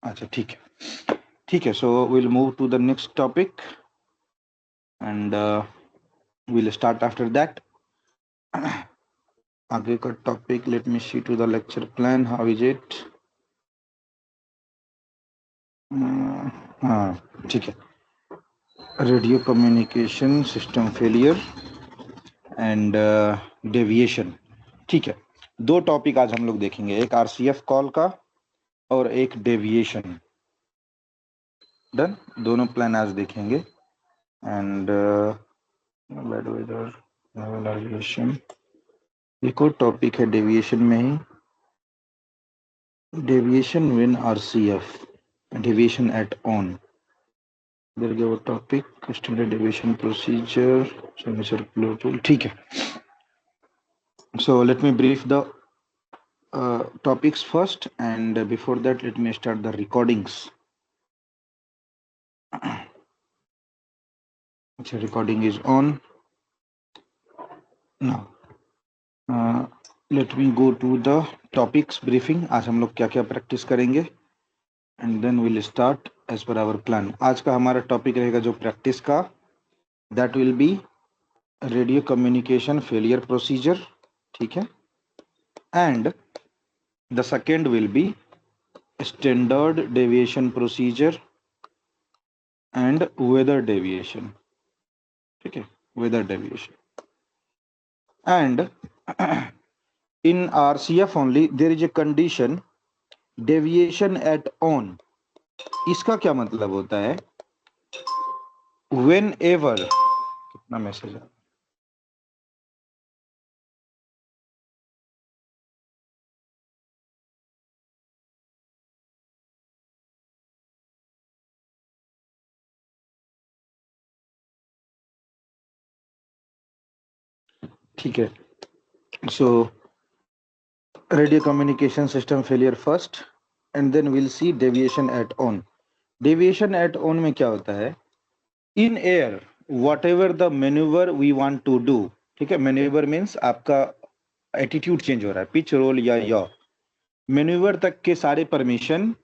अच्छा ठीक है, ठीक है. So will move to the next topic and will start after that. आगे का topic, let me see to the lecture plan, how is it. हाँ ठीक है. Radio communication system failure and deviation. ठीक है, दो टॉपिक आज हम लोग देखेंगे, एक आरसीएफ कॉल का और एक डेविएशन. डन, दोनों प्लान आज देखेंगे. एंड एक और टॉपिक है डेविएशन में ही, deviation when RCF, deviation at on. There is our topic standard deviation procedure semi circular tool. ठीक है. So let me brief the topics first, and before that let me start the recordings. Okay, recording is on now. Let me go to the topics briefing. आज हम लोग क्या क्या practice करेंगे and then we'll start as per our plan. आज का हमारा topic रहेगा जो प्रैक्टिस का, that will be radio communication failure procedure. ठीक है. And the second will be standard deviation procedure and weather deviation. ठीक है, weather deviation. And in RCF only there is a condition deviation at on. इसका क्या मतलब होता है? Whenever, कितना मैसेज है? ठीक है. So radio communication system failure first and then we'll see deviation at on. Deviation at on में क्या होता है? In air whatever the maneuver we want to do. ठीक है, maneuver means आपका एटीट्यूड चेंज हो रहा है, पिच रोल या यॉ. मैन्यूवर तक के सारे परमिशन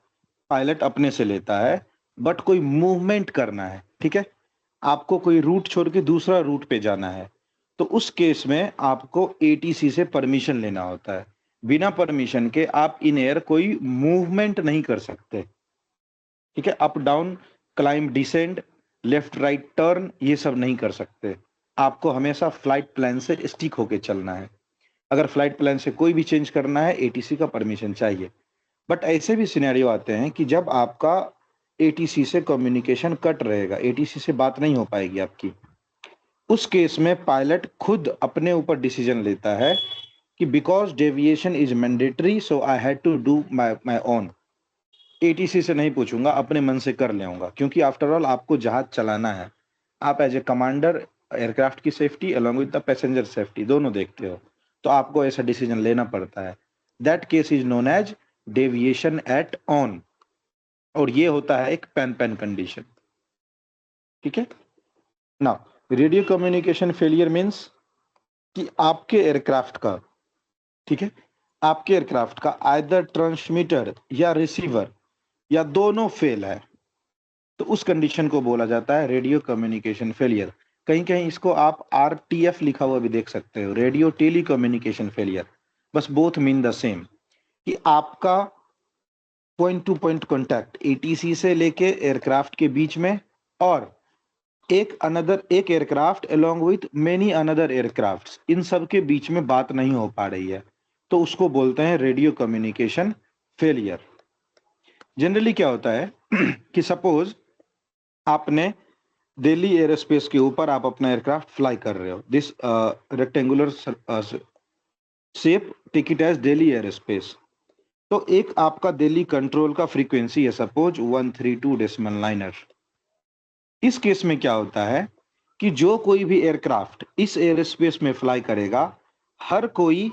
पायलट अपने से लेता है, बट कोई मूवमेंट करना है, ठीक है, आपको कोई रूट छोड़ के दूसरा रूट पे जाना है, तो उस केस में आपको एटीसी से परमिशन लेना होता है. बिना परमिशन के आप इन एयर कोई मूवमेंट नहीं कर सकते. ठीक है, up down, climb, descend, left right turn, ये सब नहीं कर सकते. आपको हमेशा फ्लाइट प्लान से स्टिक होके चलना है. अगर फ्लाइट प्लान से कोई भी चेंज करना है एटीसी का परमिशन चाहिए. बट ऐसे भी सिनेरियो आते हैं कि जब आपका एटीसी से कम्युनिकेशन कट रहेगा, एटीसी से बात नहीं हो पाएगी आपकी, उस केस में पायलट खुद अपने ऊपर डिसीजन लेता है कि because deviation is mandatory so I had to do my own. ATC से नहीं पूछूंगा, अपने मन से कर लेऊंगा, क्योंकि आफ्टर ऑल आपको जहाज चलाना है. आप एज ए कमांडर एयरक्राफ्ट की safety along with the passenger safety दोनों देखते हो, तो आपको ऐसा डिसीजन लेना पड़ता है. That case is known as deviation at on, और ये होता है एक पैन कंडीशन. ठीक है. Now radio communication failure means कि आपके एयरक्राफ्ट का, ठीक है, आपके एयरक्राफ्ट का आइदर ट्रांसमीटर या रिसीवर या दोनों फेल है, तो उस कंडीशन को बोला जाता है रेडियो कम्युनिकेशन फेलियर. कहीं कहीं इसको आप आरटीएफ लिखा हुआ भी देख सकते हो, रेडियो टेली कम्युनिकेशन फेलियर. बस बोथ मीन द सेम, कि आपका point to point contact ATC से लेके एयरक्राफ्ट के बीच में, और एक aircraft along with many another aircrafts, इन सब के बीच में बात नहीं हो पा रही है, तो उसको बोलते हैं रेडियो कम्युनिकेशन फेलियर. जनरली क्या होता है कि सपोज आपने दिल्ली एयरोस्पेस के ऊपर आप अपना एयरक्राफ्ट फ्लाई कर रहे हो, this rectangular shape, take it as Delhi aerospace. तो एक आपका दिल्ली कंट्रोल का फ्रीक्वेंसी है सपोज 132.9. इस केस में क्या होता है कि जो कोई भी एयरक्राफ्ट इस एयरोस्पेस में फ्लाई करेगा, हर कोई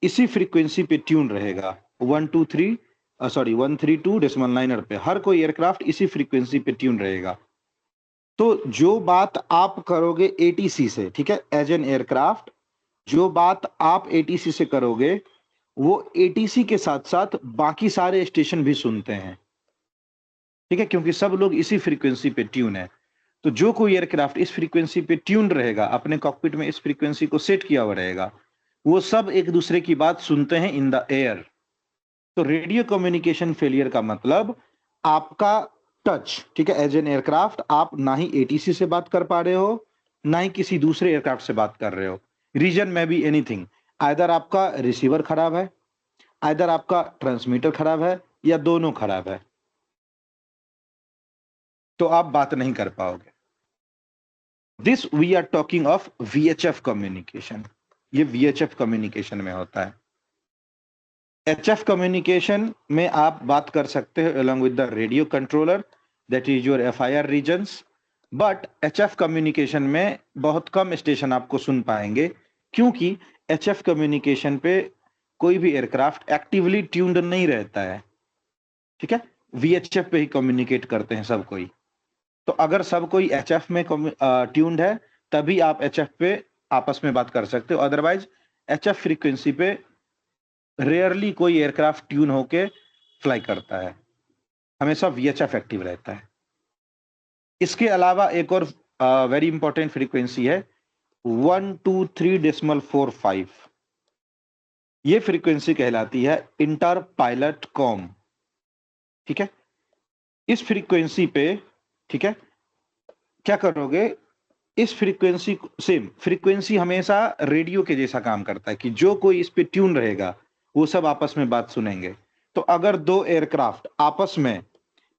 इसी फ्रीक्वेंसी पे ट्यून रहेगा, 132.9 पे हर कोई एयरक्राफ्ट इसी फ्रीक्वेंसी पे ट्यून रहेगा. तो जो बात आप करोगे एटीसी से, ठीक है, एज एन एयरक्राफ्ट, जो बात आप एटीसी से करोगे वो एटीसी के साथ साथ बाकी सारे स्टेशन भी सुनते हैं. ठीक है, क्योंकि सब लोग इसी फ्रीक्वेंसी पे ट्यून है। तो जो कोई एयरक्राफ्ट इस फ्रीक्वेंसी पे ट्यून रहेगा, अपने कॉकपिट में इस फ्रीक्वेंसी को सेट किया हुआ रहेगा, वो सब एक दूसरे की बात सुनते हैं इन द एयर। तो रेडियो कम्युनिकेशन फेलियर का मतलब आपका टच, ठीक है, एज एन एयरक्राफ्ट आप ना ही एटीसी से बात कर पा रहे हो, ना ही किसी दूसरे एयरक्राफ्ट से बात कर रहे हो। रीजन में बी एनीथिंग, आइदर आपका रिसीवर खराब है, आइदर आपका ट्रांसमीटर खराब है, या दोनों खराब है, तो आप बात नहीं कर पाओगे। This we are talking of VHF communication. ये VHF कम्युनिकेशन में होता है। HF कम्युनिकेशन में आप बात कर सकते हो along with the radio controller, that is your FIR regions, but HF communication में बहुत कम स्टेशन आपको सुन पाएंगे, क्योंकि HF कम्युनिकेशन पे कोई भी एयरक्राफ्ट एक्टिवली ट्यून्ड नहीं रहता है। ठीक है, VHF पे ही कम्युनिकेट करते हैं सब कोई। तो अगर सब कोई HF में ट्यून्ड है तभी आप HF पे आपस में बात कर सकते हो, अदरवाइज HF फ्रीक्वेंसी पे रेयरली कोई एयरक्राफ्ट ट्यून होके फ्लाई करता है, हमेशा VHF एक्टिव रहता है। इसके अलावा एक और वेरी इंपॉर्टेंट फ्रीक्वेंसी है 123.45। ये फ्रीक्वेंसी कहलाती है इंटर पायलट कॉम। ठीक है, इस फ्रीक्वेंसी पे, ठीक है, क्या करोगे, इस फ्रीक्वेंसी, सेम फ्रीक्वेंसी हमेशा रेडियो के जैसा काम करता है कि जो कोई इस पे ट्यून रहेगा वो सब आपस में बात सुनेंगे। तो अगर दो एयरक्राफ्ट आपस में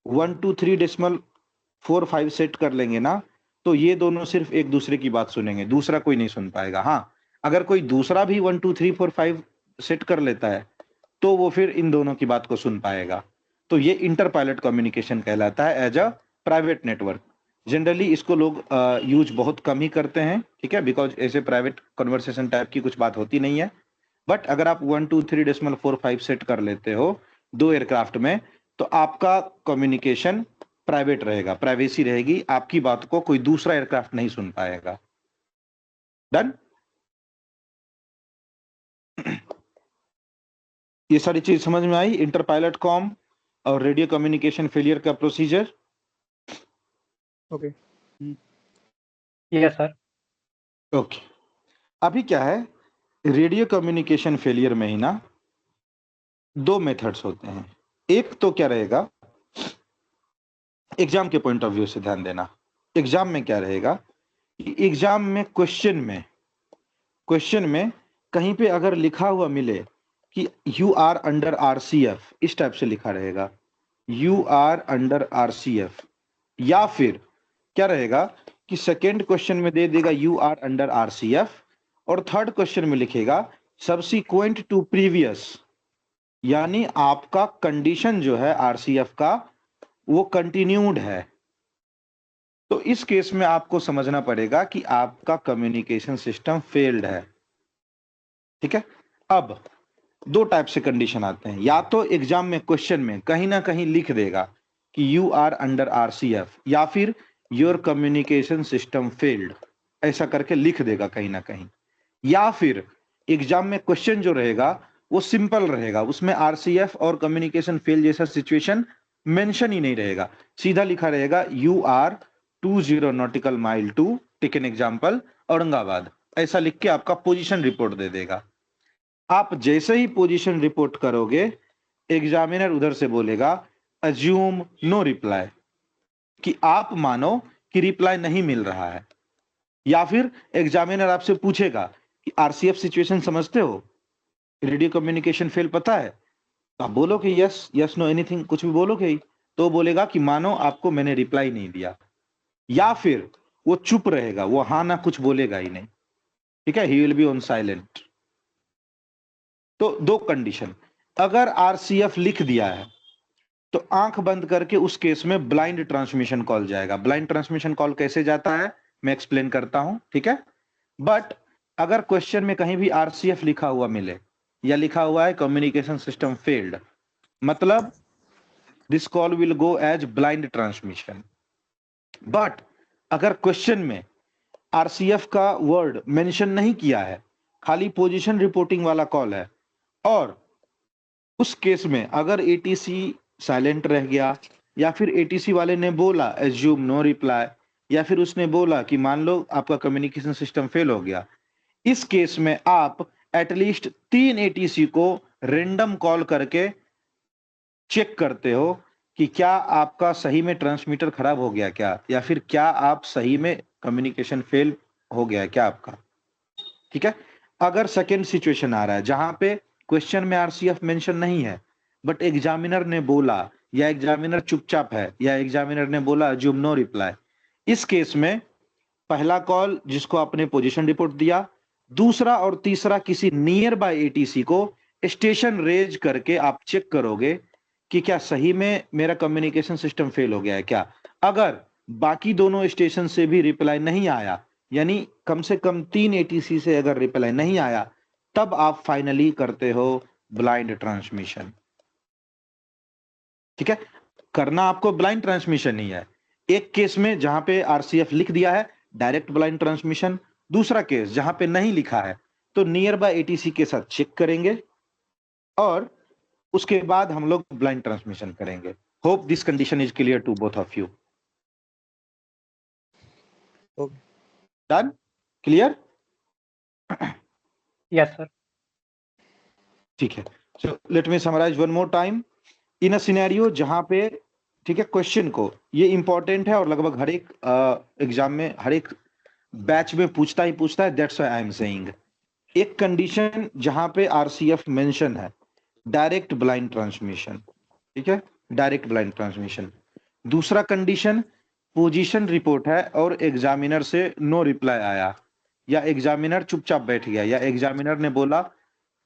123.45 सेट कर लेंगे ना, तो ये दोनों सिर्फ एक दूसरे की बात सुनेंगे, दूसरा कोई नहीं सुन पाएगा। हाँ, अगर कोई दूसरा भी 12345 सेट कर लेता है तो वो फिर इन दोनों की बात को सुन पाएगा। तो ये इंटर पायलट कम्युनिकेशन कहलाता है as a private network. Generally इसको लोग यूज बहुत कम ही करते हैं, ठीक है, बिकॉज ऐसे प्राइवेट कन्वर्सेशन टाइप की कुछ बात होती नहीं है। बट अगर आप 123.45 सेट कर लेते हो दो एयरक्राफ्ट में, तो आपका कम्युनिकेशन प्राइवेट रहेगा, प्राइवेसी रहेगी, आपकी बात को कोई दूसरा एयरक्राफ्ट नहीं सुन पाएगा। डन। ये सारी चीज समझ में आई, इंटर पायलट कॉम और रेडियो कम्युनिकेशन फेलियर का procedure. Okay, yes sir. Okay, अभी क्या है, रेडियो कम्युनिकेशन फेलियर में ही ना दो मेथड्स होते हैं। एक तो क्या रहेगा, एग्जाम के पॉइंट ऑफ व्यू से ध्यान देना, एग्जाम में क्या रहेगा, एग्जाम में क्वेश्चन में कहीं पे अगर लिखा हुआ मिले कि यू आर अंडर RCF, इस टाइप से लिखा रहेगा यू आर अंडर RCF, या फिर क्या रहेगा कि सेकेंड क्वेश्चन में दे देगा यू आर अंडर RCF, और थर्ड क्वेश्चन में लिखेगा सब्सिक्वेंट टू प्रीवियस, यानी आपका कंडीशन जो है RCF का वो कंटिन्यूड है। तो इस केस में आपको समझना पड़ेगा कि आपका कम्युनिकेशन सिस्टम फेल्ड है। ठीक है, अब दो टाइप से कंडीशन आते हैं, या तो एग्जाम में क्वेश्चन में कहीं ना कहीं लिख देगा कि यू आर अंडर RCF, या फिर योर कम्युनिकेशन सिस्टम फेल्ड, ऐसा करके लिख देगा कहीं ना कहीं। या फिर एग्जाम में क्वेश्चन जो रहेगा वो सिंपल रहेगा, उसमें RCF और कम्युनिकेशन फेल जैसा सिचुएशन मेंशन ही नहीं रहेगा, सीधा लिखा रहेगा you are 20 nautical mile to, take an example, Aurangabad, ऐसा लिख के आपका पोजीशन रिपोर्ट दे देगा। आप जैसे ही पोजीशन रिपोर्ट करोगे, एग्जामिनर उधर से बोलेगा अज्यूम नो रिप्लाई, कि आप मानो कि रिप्लाई नहीं मिल रहा है। या फिर एग्जामिनर आपसे पूछेगा कि RCF सिचुएशन समझते हो, रेडियो कम्युनिकेशन फेल पता है, तो आप बोलो कि यस यस नो एनीथिंग, कुछ भी बोलोगे ही, तो बोलेगा कि मानो आपको मैंने रिप्लाई नहीं दिया। या फिर वो चुप रहेगा, वो हाँ ना कुछ बोलेगा ही नहीं। ठीक है, he will be on silent. तो दो कंडीशन, अगर RCF लिख दिया है तो आंख बंद करके उस केस में ब्लाइंड ट्रांसमिशन कॉल जाएगा। ब्लाइंड ट्रांसमिशन कॉल कैसे जाता है मैं एक्सप्लेन करता हूं, ठीक है। बट अगर क्वेश्चन में कहीं भी RCF लिखा हुआ मिले या लिखा हुआ है कम्युनिकेशन सिस्टम फेल्ड, मतलब this call will go as blind transmission. But अगर क्वेश्चन में RCF का वर्ड मेंशन नहीं किया है, खाली पोजीशन रिपोर्टिंग वाला कॉल है, और उस केस में अगर ATC साइलेंट रह गया या फिर एटीसी वाले ने बोला एज्यूम नो रिप्लाई, या फिर उसने बोला कि मान लो आपका कम्युनिकेशन सिस्टम फेल हो गया, इस केस में आप एटलीस्ट 3 एटीसी को रेंडम कॉल करके चेक करते हो कि क्या आपका सही में ट्रांसमीटर खराब हो गया क्या, या फिर क्या आप सही में कम्युनिकेशन फेल हो गया क्या आपका। ठीक है। अगर सेकेंड सिचुएशन आ रहा है जहां पे क्वेश्चन में आरसीएफ मेंशन नहीं है, बट एग्जामिनर ने बोला, या एग्जामिनर चुपचाप है, या एग्जामिनर ने बोला अज्यूम नो रिप्लाई, इस केस में पहला कॉल जिसको आपने पोजीशन रिपोर्ट दिया, दूसरा और तीसरा किसी नियर बाय एटीसी को स्टेशन रेज करके आप चेक करोगे कि क्या सही में मेरा कम्युनिकेशन सिस्टम फेल हो गया है क्या। अगर बाकी दोनों स्टेशन से भी रिप्लाई नहीं आया, यानी कम से कम 3 एटीसी से अगर रिप्लाई नहीं आया, तब आप फाइनली करते हो ब्लाइंड ट्रांसमिशन। ठीक है। करना आपको ब्लाइंड ट्रांसमिशन ही है। एक केस में जहां पे आरसीएफ लिख दिया है डायरेक्ट ब्लाइंड ट्रांसमिशन, दूसरा केस जहां पे नहीं लिखा है तो नियर बाय एटीसी के साथ चेक करेंगे और उसके बाद हम लोग ब्लाइंड ट्रांसमिशन करेंगे। Hope this condition is clear to both of you. Okay. Done? Clear? Yes, sir. ठीक है। So let me summarise one more time. In a scenario जहां पे, ठीक है, क्वेश्चन को, ये इंपॉर्टेंट है और लगभग हर एक एग्जाम में, हर एक बैच में पूछता ही पूछता है, that's why I am saying. एक कंडीशन जहां पे आरसीएफ मेंशन है डायरेक्ट ब्लाइंड ट्रांसमिशन, ठीक है, डायरेक्ट ब्लाइंड ट्रांसमिशन। दूसरा कंडीशन पोजीशन रिपोर्ट है और एग्जामिनर से नो रिप्लाई आया, या एग्जामिनर चुपचाप बैठ गया, या एग्जामिनर ने बोला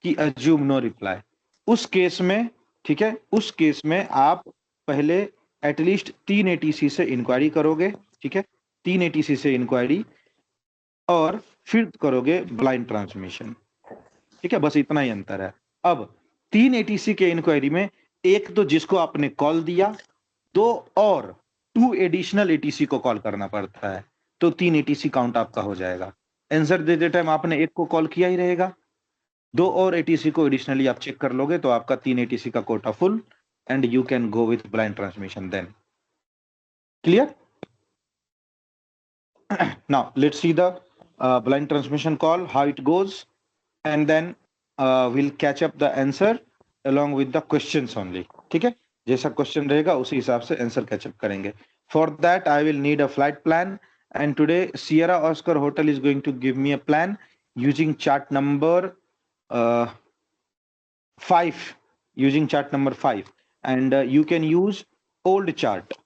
कि अज्यूम नो रिप्लाई। उस केस में, ठीक है, उस केस में आप पहले एटलीस्ट 3 एटीसी से इंक्वायरी करोगे। ठीक है, 3 एटीसी से इंक्वायरी और फिर करोगे ब्लाइंड ट्रांसमिशन। ठीक है, बस इतना ही अंतर है। अब 3 एटीसी के इंक्वायरी में एक तो जिसको आपने कॉल दिया, दो और 2 एडिशनल एटीसी को कॉल करना पड़ता है, तो 3 एटीसी काउंट आपका हो जाएगा। आंसर देते टाइम आपने एक को कॉल किया ही रहेगा, दो और एटीसी को एडिशनली आप चेक कर लोगे तो आपका 3 एटीसी का quota full, and you can go with blind transmission then. Clear? Now let's see the blind transmission call, how it goes, and then we'll catch up the answer along with the questions only. ठीक है, जैसा question रहेगा उसी हिसाब से answer catch up करेंगे। For that I will need a flight plan, and today Sierra Oscar Hotel is going to give me a plan using chart number 5, using chart number 5, and you can use old chart.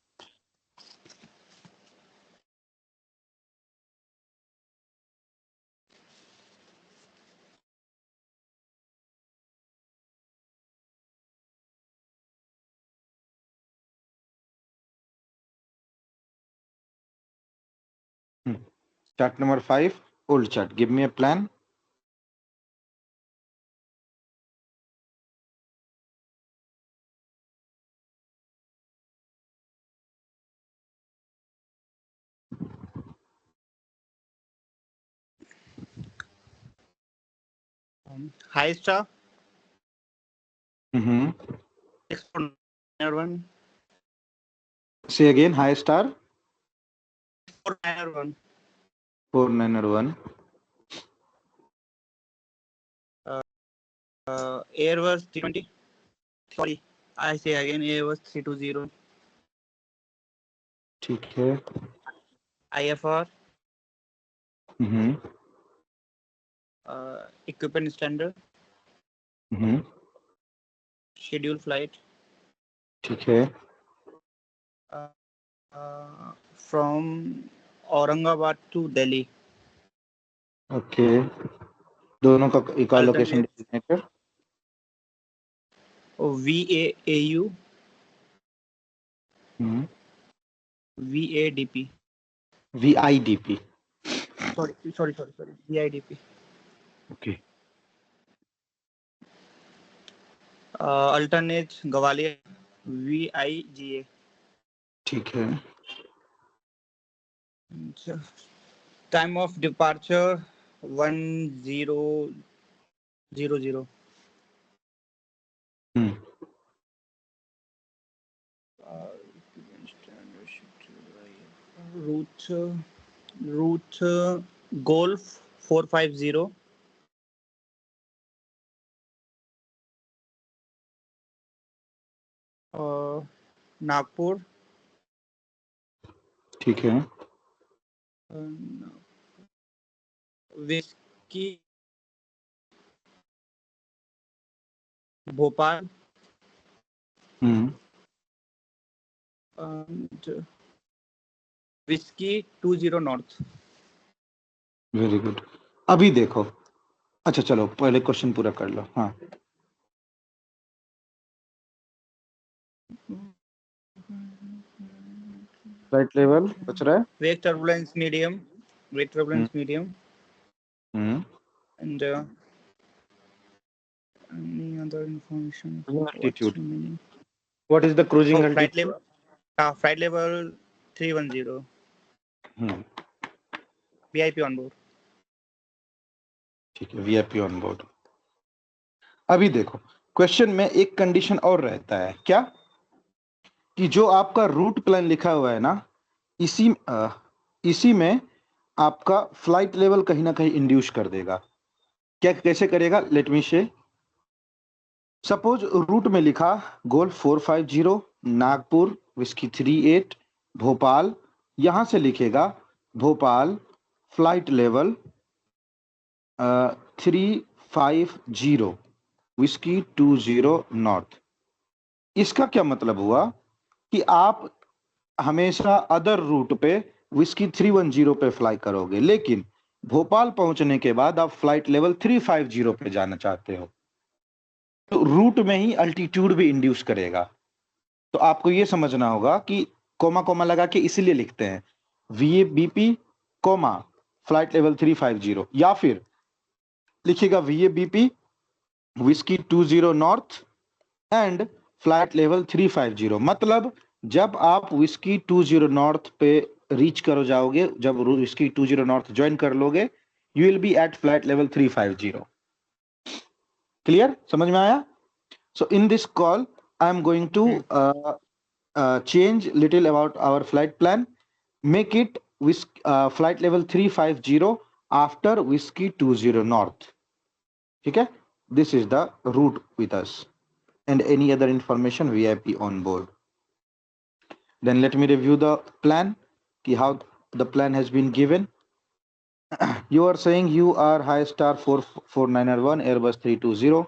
Chart number 5, old chart. Give me a plan. High star. Mm-hmm. 491. Say again, high star. 491. 4901. Air was 320. Sorry, I say again. Air was 320. ठीक है। IFR. Mm-hmm. Equipment standard. Mm-hmm. Schedule flight. ठीक है। From Aurangabad to Delhi. Okay, दोनों का एक location Alternate डेजिग्नेटर। VAAU. हम्म। VADP. VIDP। Sorry. VIDP. Okay. Alternate Gwalior. VIGA. ठीक है। Time of departure 1000. Hmm. route Golf 450 Nagpur ठीक है, whisky Bhopal whisky 20 north. Very good. अभी देखो, अच्छा चलो पहले क्वेश्चन पूरा कर लो। हाँ, फ्लाइट लेवल बच रहा है, वेग turbulence medium, hmm, and any other information. altitude. What's meaning? What is the cruising Flight altitude? level. Flight level 310. VIP on board. ठीक है, वीआईपी ऑन बोर्ड। अभी देखो, क्वेश्चन में एक कंडीशन और रहता है, क्या कि जो आपका रूट प्लान लिखा हुआ है ना, इसी में आपका फ्लाइट लेवल कहीं ना कहीं इंड्यूस कर देगा। क्या, कैसे करेगा, लेट मी शे। सपोज रूट में लिखा गोल्फ 450 नागपुर विस्की 38 भोपाल, यहां से लिखेगा Bhopal flight level 350 whisky 20 north. इसका क्या मतलब हुआ कि आप हमेशा अदर रूट पे विस्की 310 पे फ्लाई करोगे, लेकिन भोपाल पहुंचने के बाद आप फ्लाइट लेवल 350 पे जाना चाहते हो, तो रूट में ही अल्टीट्यूड भी इंड्यूस करेगा। तो आपको यह समझना होगा कि कोमा कोमा लगा के इसलिए लिखते हैं VABP कोमा फ्लाइट लेवल 350, या फिर लिखिएगा VABP whisky 20 north and flight level 350। मतलब जब आप विस्की 20 नॉर्थ पे रीच करो जाओगे, जब विस्की 20 नॉर्थ ज्वाइन कर लोगे, you will be at flight level 350। Clear, समझ में आया? So in this call I am going to change little about our flight plan, make it with flight level 350 after whiskey 20 north. ठीक है, this is the route with us and any other information VIP on board. Then let me review the plan, how the plan has been given. You are saying you are high star 44901 Airbus 320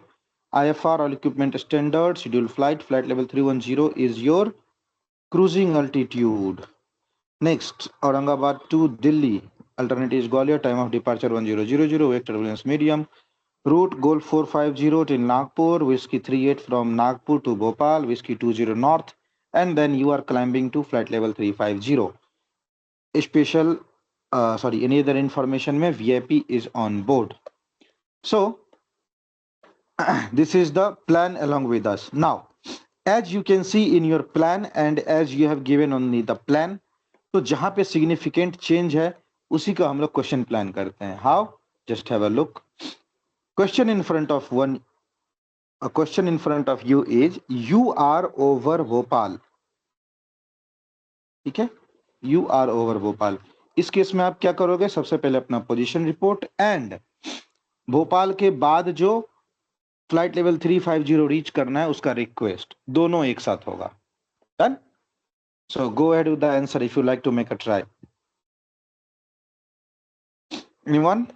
IFR all equipment standard scheduled flight level 310 is your cruising altitude. Next, Aurangabad to Delhi, alternate is Gwalior, time of departure 1000, wake turbulence medium, route Golf 450 till Nagpur, whiskey 38 from Nagpur to Bhopal, whiskey 20 north, and then you are climbing to flight level 350. Special, any other information mein VIP is on board. So, this is the plan along with us. Now, as you can see in your plan and as you have given only the plan, तो जहां पे significant change है उसी का हम लोग question plan करते हैं। How, just have a look. Question in front of one, question in front of you is you are over Bhopal. ठीक है, यू आर ओवर भोपाल। इस केस में आप क्या करोगे, सबसे पहले अपना पोजीशन रिपोर्ट एंड भोपाल के बाद जो फ्लाइट लेवल 350 रीच करना है उसका रिक्वेस्ट, दोनों एक साथ होगा। Done? So go ahead with the answer if you like to make a try. Anyone?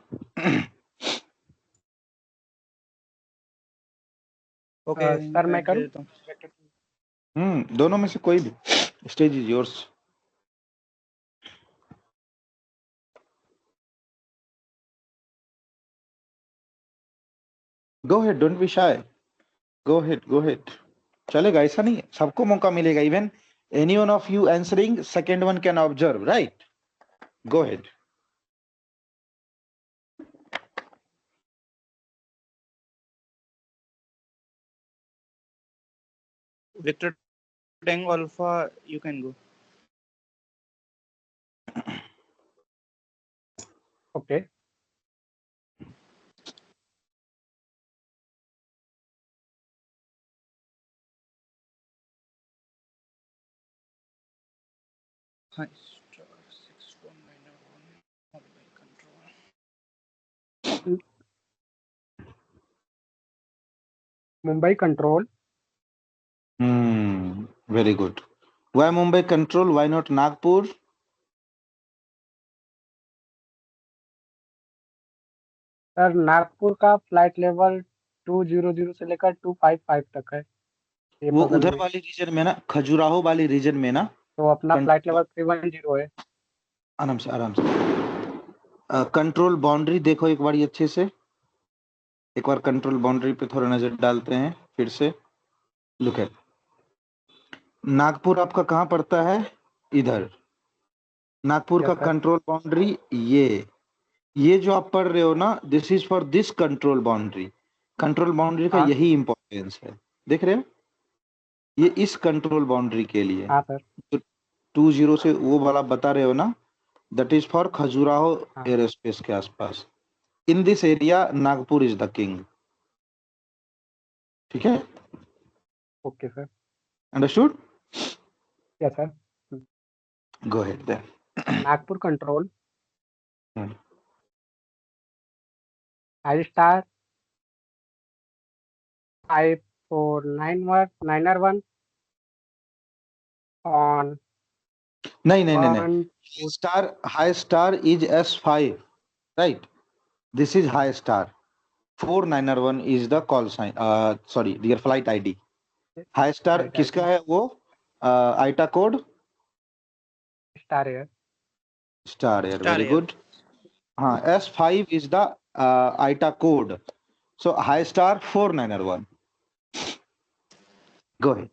Okay sir मैं करूं? दोनों में से कोई भी, stage is yours. Go ahead, don't be shy. Go ahead, go ahead. चलेगा, ऐसा नहीं है, सबको मौका मिलेगा। Even any one of you answering, second one can observe, right? Go ahead. Victor Tango Alpha, you can go. Okay. Hi, stars. Mumbai control. Very good. Why Mumbai control? Why not Nagpur? Sir Nagpur का flight level 200 से लेकर 255 तक है, ये वो बगल उधर में। वाली रीजन में ना, खजुराहो वाली रीजन में ना। तो अपना फ्लाइट लेवल 310 है। आराम से आराम से। कंट्रोल बाउंड्री देखो एक बार अच्छे से। एक बार कंट्रोल बाउंड्री पे थोड़ा नजर डालते हैं फिर से। लुक एट नागपुर आपका कहाँ पड़ता है? इधर। नागपुर यस का सर। कंट्रोल बाउंड्री ये जो आप पढ़ रहे हो ना, this is for this control boundary. Control boundary का हाँ यही इंपॉर्टेंस है, देख रहे हो? ये इस कंट्रोल बाउंड्री के लिए हाँ सर। तो 20 से वो वाला बता रहे हो ना, दैट इज फॉर खजुराहो हाँ एयरोस्पेस के आसपास। In this area Nagpur is the king. ठीक है, okay sir. Understood? Yes sir. Go ahead then. Nagpur control. Hmm. I star 5491 on नहीं नहीं नहीं नहीं, 1 star high star is S5, right? This is high star. 4991 is the call sign, sorry dear flight ID. High star flight किसका ID है वो? IATA code star air. Star air, Star very Air. Good. हाँ, S5 is the IATA code. So high star 4991, go ahead.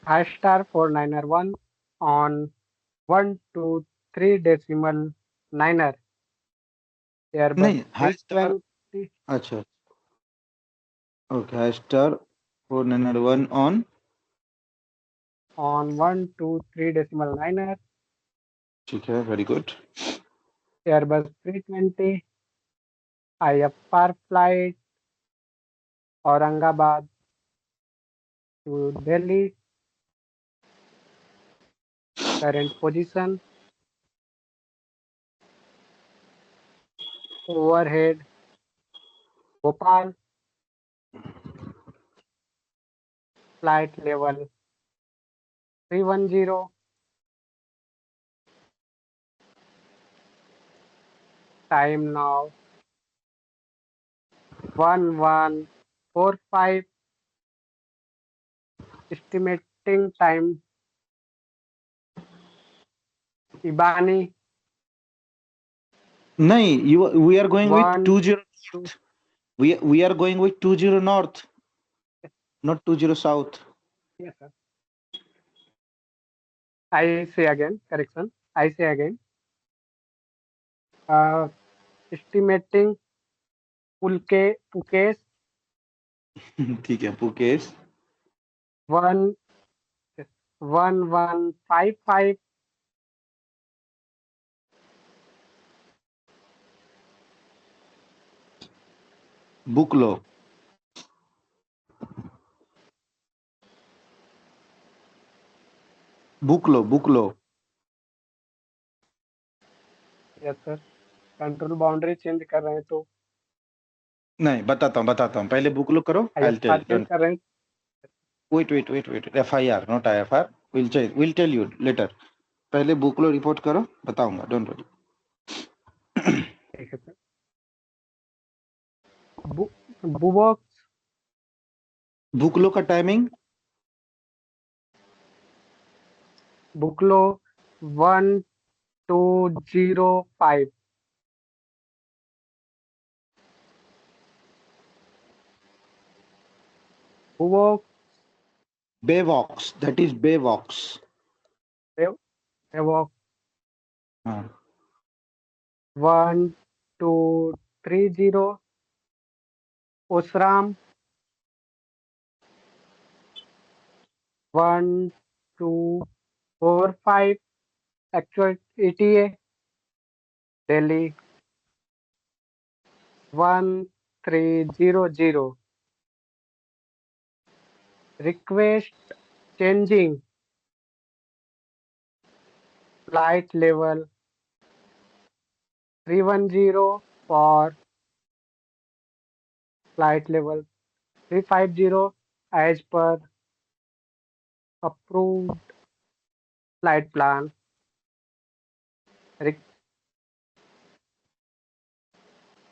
I star 4991 on 123 decimal niner Airbus नहीं, high star, 320 अच्छा okay, high star 4991 on on 123 decimal niner ठीक है, very good. Airbus 320 IFR flight Aurangabad to Delhi. Current position overhead Bhopal. Flight level 310. Time now 1145. Estimating time Ibani नहीं, we are going with 1 20 2. north. We are going with 20 north, not 20 south. Yes, sir. I say again, correction. I say again. Estimating Pulkesh ठीक है, पुकेश 1155. बुक लो, बुक लो, बुक लो। Yes sir. Control boundary change कर रहे हैं तो नहीं, बताता हूँ, पहले बुक लो करो। I'll tell, IFR चेंज कर रहे हैं। wait, FIR not IFR, we'll tell you later। पहले बुक लो, रिपोर्ट करो, बताऊंगा, डोंट वरी। ठीक है सर। बुबॉक्स बुक लो का टाइमिंग बुकलो 1205. बुबॉक्स बेवॉक्स, दैट इज बेवॉक्स। बुबॉक्स हाँ, 1230. ओसराम 1245. Actual ETA Delhi 1300. Request changing flight level 310 for flight level 350 as per approved flight plan. Re-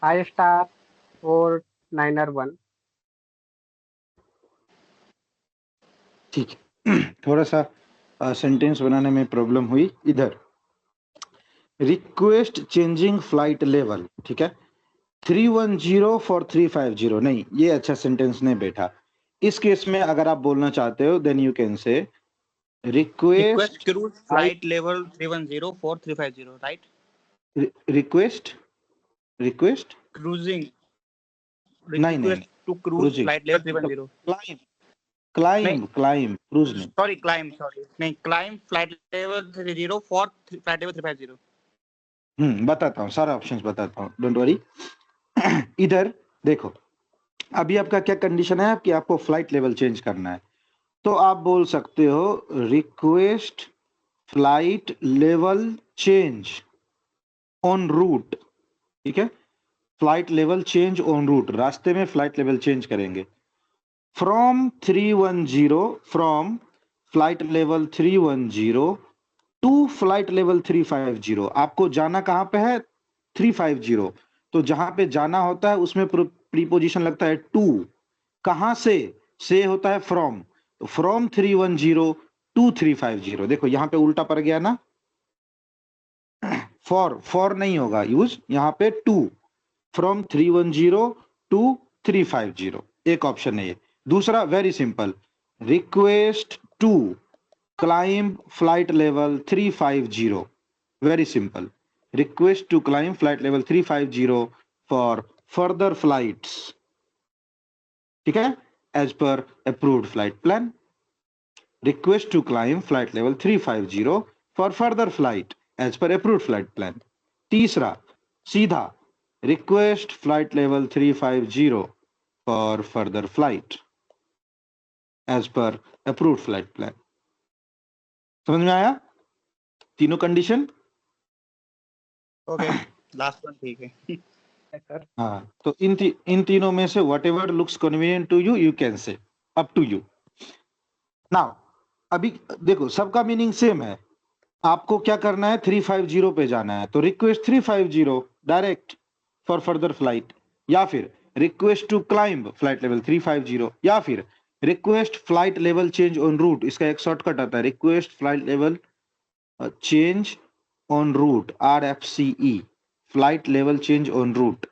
5-star 491. ठीक है। थोड़ा सा सेंटेंस बनाने में प्रॉब्लम हुई इधर। रिक्वेस्ट चेंजिंग फ्लाइट लेवल, ठीक है, 310 फॉर 350, नहीं ये अच्छा सेंटेंस नहीं बैठा। इस केस में अगर आप बोलना चाहते हो then you can say Request request cruise flight level 310 for 350, right? Request request Cruising. नहीं नहीं Request to cruise cruising, flight level 310. Climb नहीं, क्लाइंब क्रूज नहीं। sorry, climb, sorry. नहीं, climb flight level 30 for flight level 350. बताता हूँ, सारा options बताता हूँ, डोंट वरी। इधर देखो, अभी आपका क्या कंडीशन है कि आपको फ्लाइट लेवल चेंज करना है, तो आप बोल सकते हो request flight level change on route, ठीक है, flight level change on route, रास्ते में फ्लाइट लेवल चेंज करेंगे from 310, from flight level 310 to flight level 350। आपको जाना कहां पे है? 350, तो जहां पे जाना होता है उसमें प्रीपोजिशन लगता है टू। कहां से होता है फ्रॉम, तो फ्रॉम 310 टू 350। देखो यहां पे उल्टा पड़ गया ना, फॉर नहीं होगा यूज, यहां पे टू, फ्रॉम 310 टू 350, एक ऑप्शन है ये। दूसरा very simple, request to climb flight level 350, very simple, request to climb flight level 350 for further flights, ठीक है, as per approved flight plan. Request to climb flight level 350 for further flight as per approved flight plan. तीसरा सीधा, request flight level 350 for further flight as per approved flight plan. समझ में आया तीनों condition? Okay, last one ठीक है. Yes, sir. हाँ, तो इन तीनों में से whatever looks convenient to you, you can say, up to you. Now अभी देखो सबका मीनिंग सेम है, आपको क्या करना है 350 पे जाना है, तो request 350 direct for further flight, या फिर request to climb flight level 350, या फिर request flight level change on route, इसका एक शॉर्टकट आता है request flight level change on route, RFCE, flight level change on route.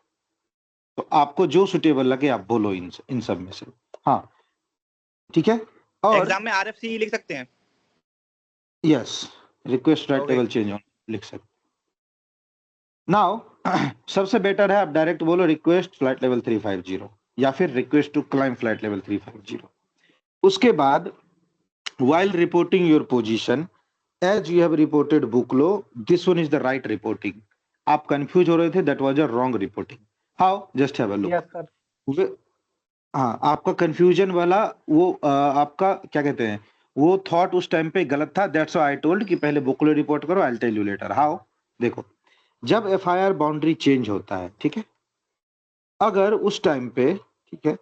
तो आपको जो सुटेबल लगे आप बोलो इन सब में से। हाँ ठीक है, और एग्जाम में RFC लिख सकते हैं. Yes, request flight Okay. Level change on लिख सकते। नाउ सबसे बेटर है आप डायरेक्ट बोलो रिक्वेस्ट फ्लाइट लेवल 350 या फिर request to climb flight level 350। उसके बाद while reporting your position as you have reported Buklo, this one is the right reporting. आप कंफ्यूज हो रहे थे, that was a wrong reporting. How? Just have a look. Yes, sir. हाँ, आपका confusion वाला वो आपका क्या कहते हैं, वो थॉट उस टाइम पे गलत था, दैट्स व्हाई आई टोल्ड कि पहले बुकलो रिपोर्ट करो, I will tell you later how. देखो जब FIR बाउंड्री चेंज होता है, ठीक है, अगर उस टाइम पे, ठीक है,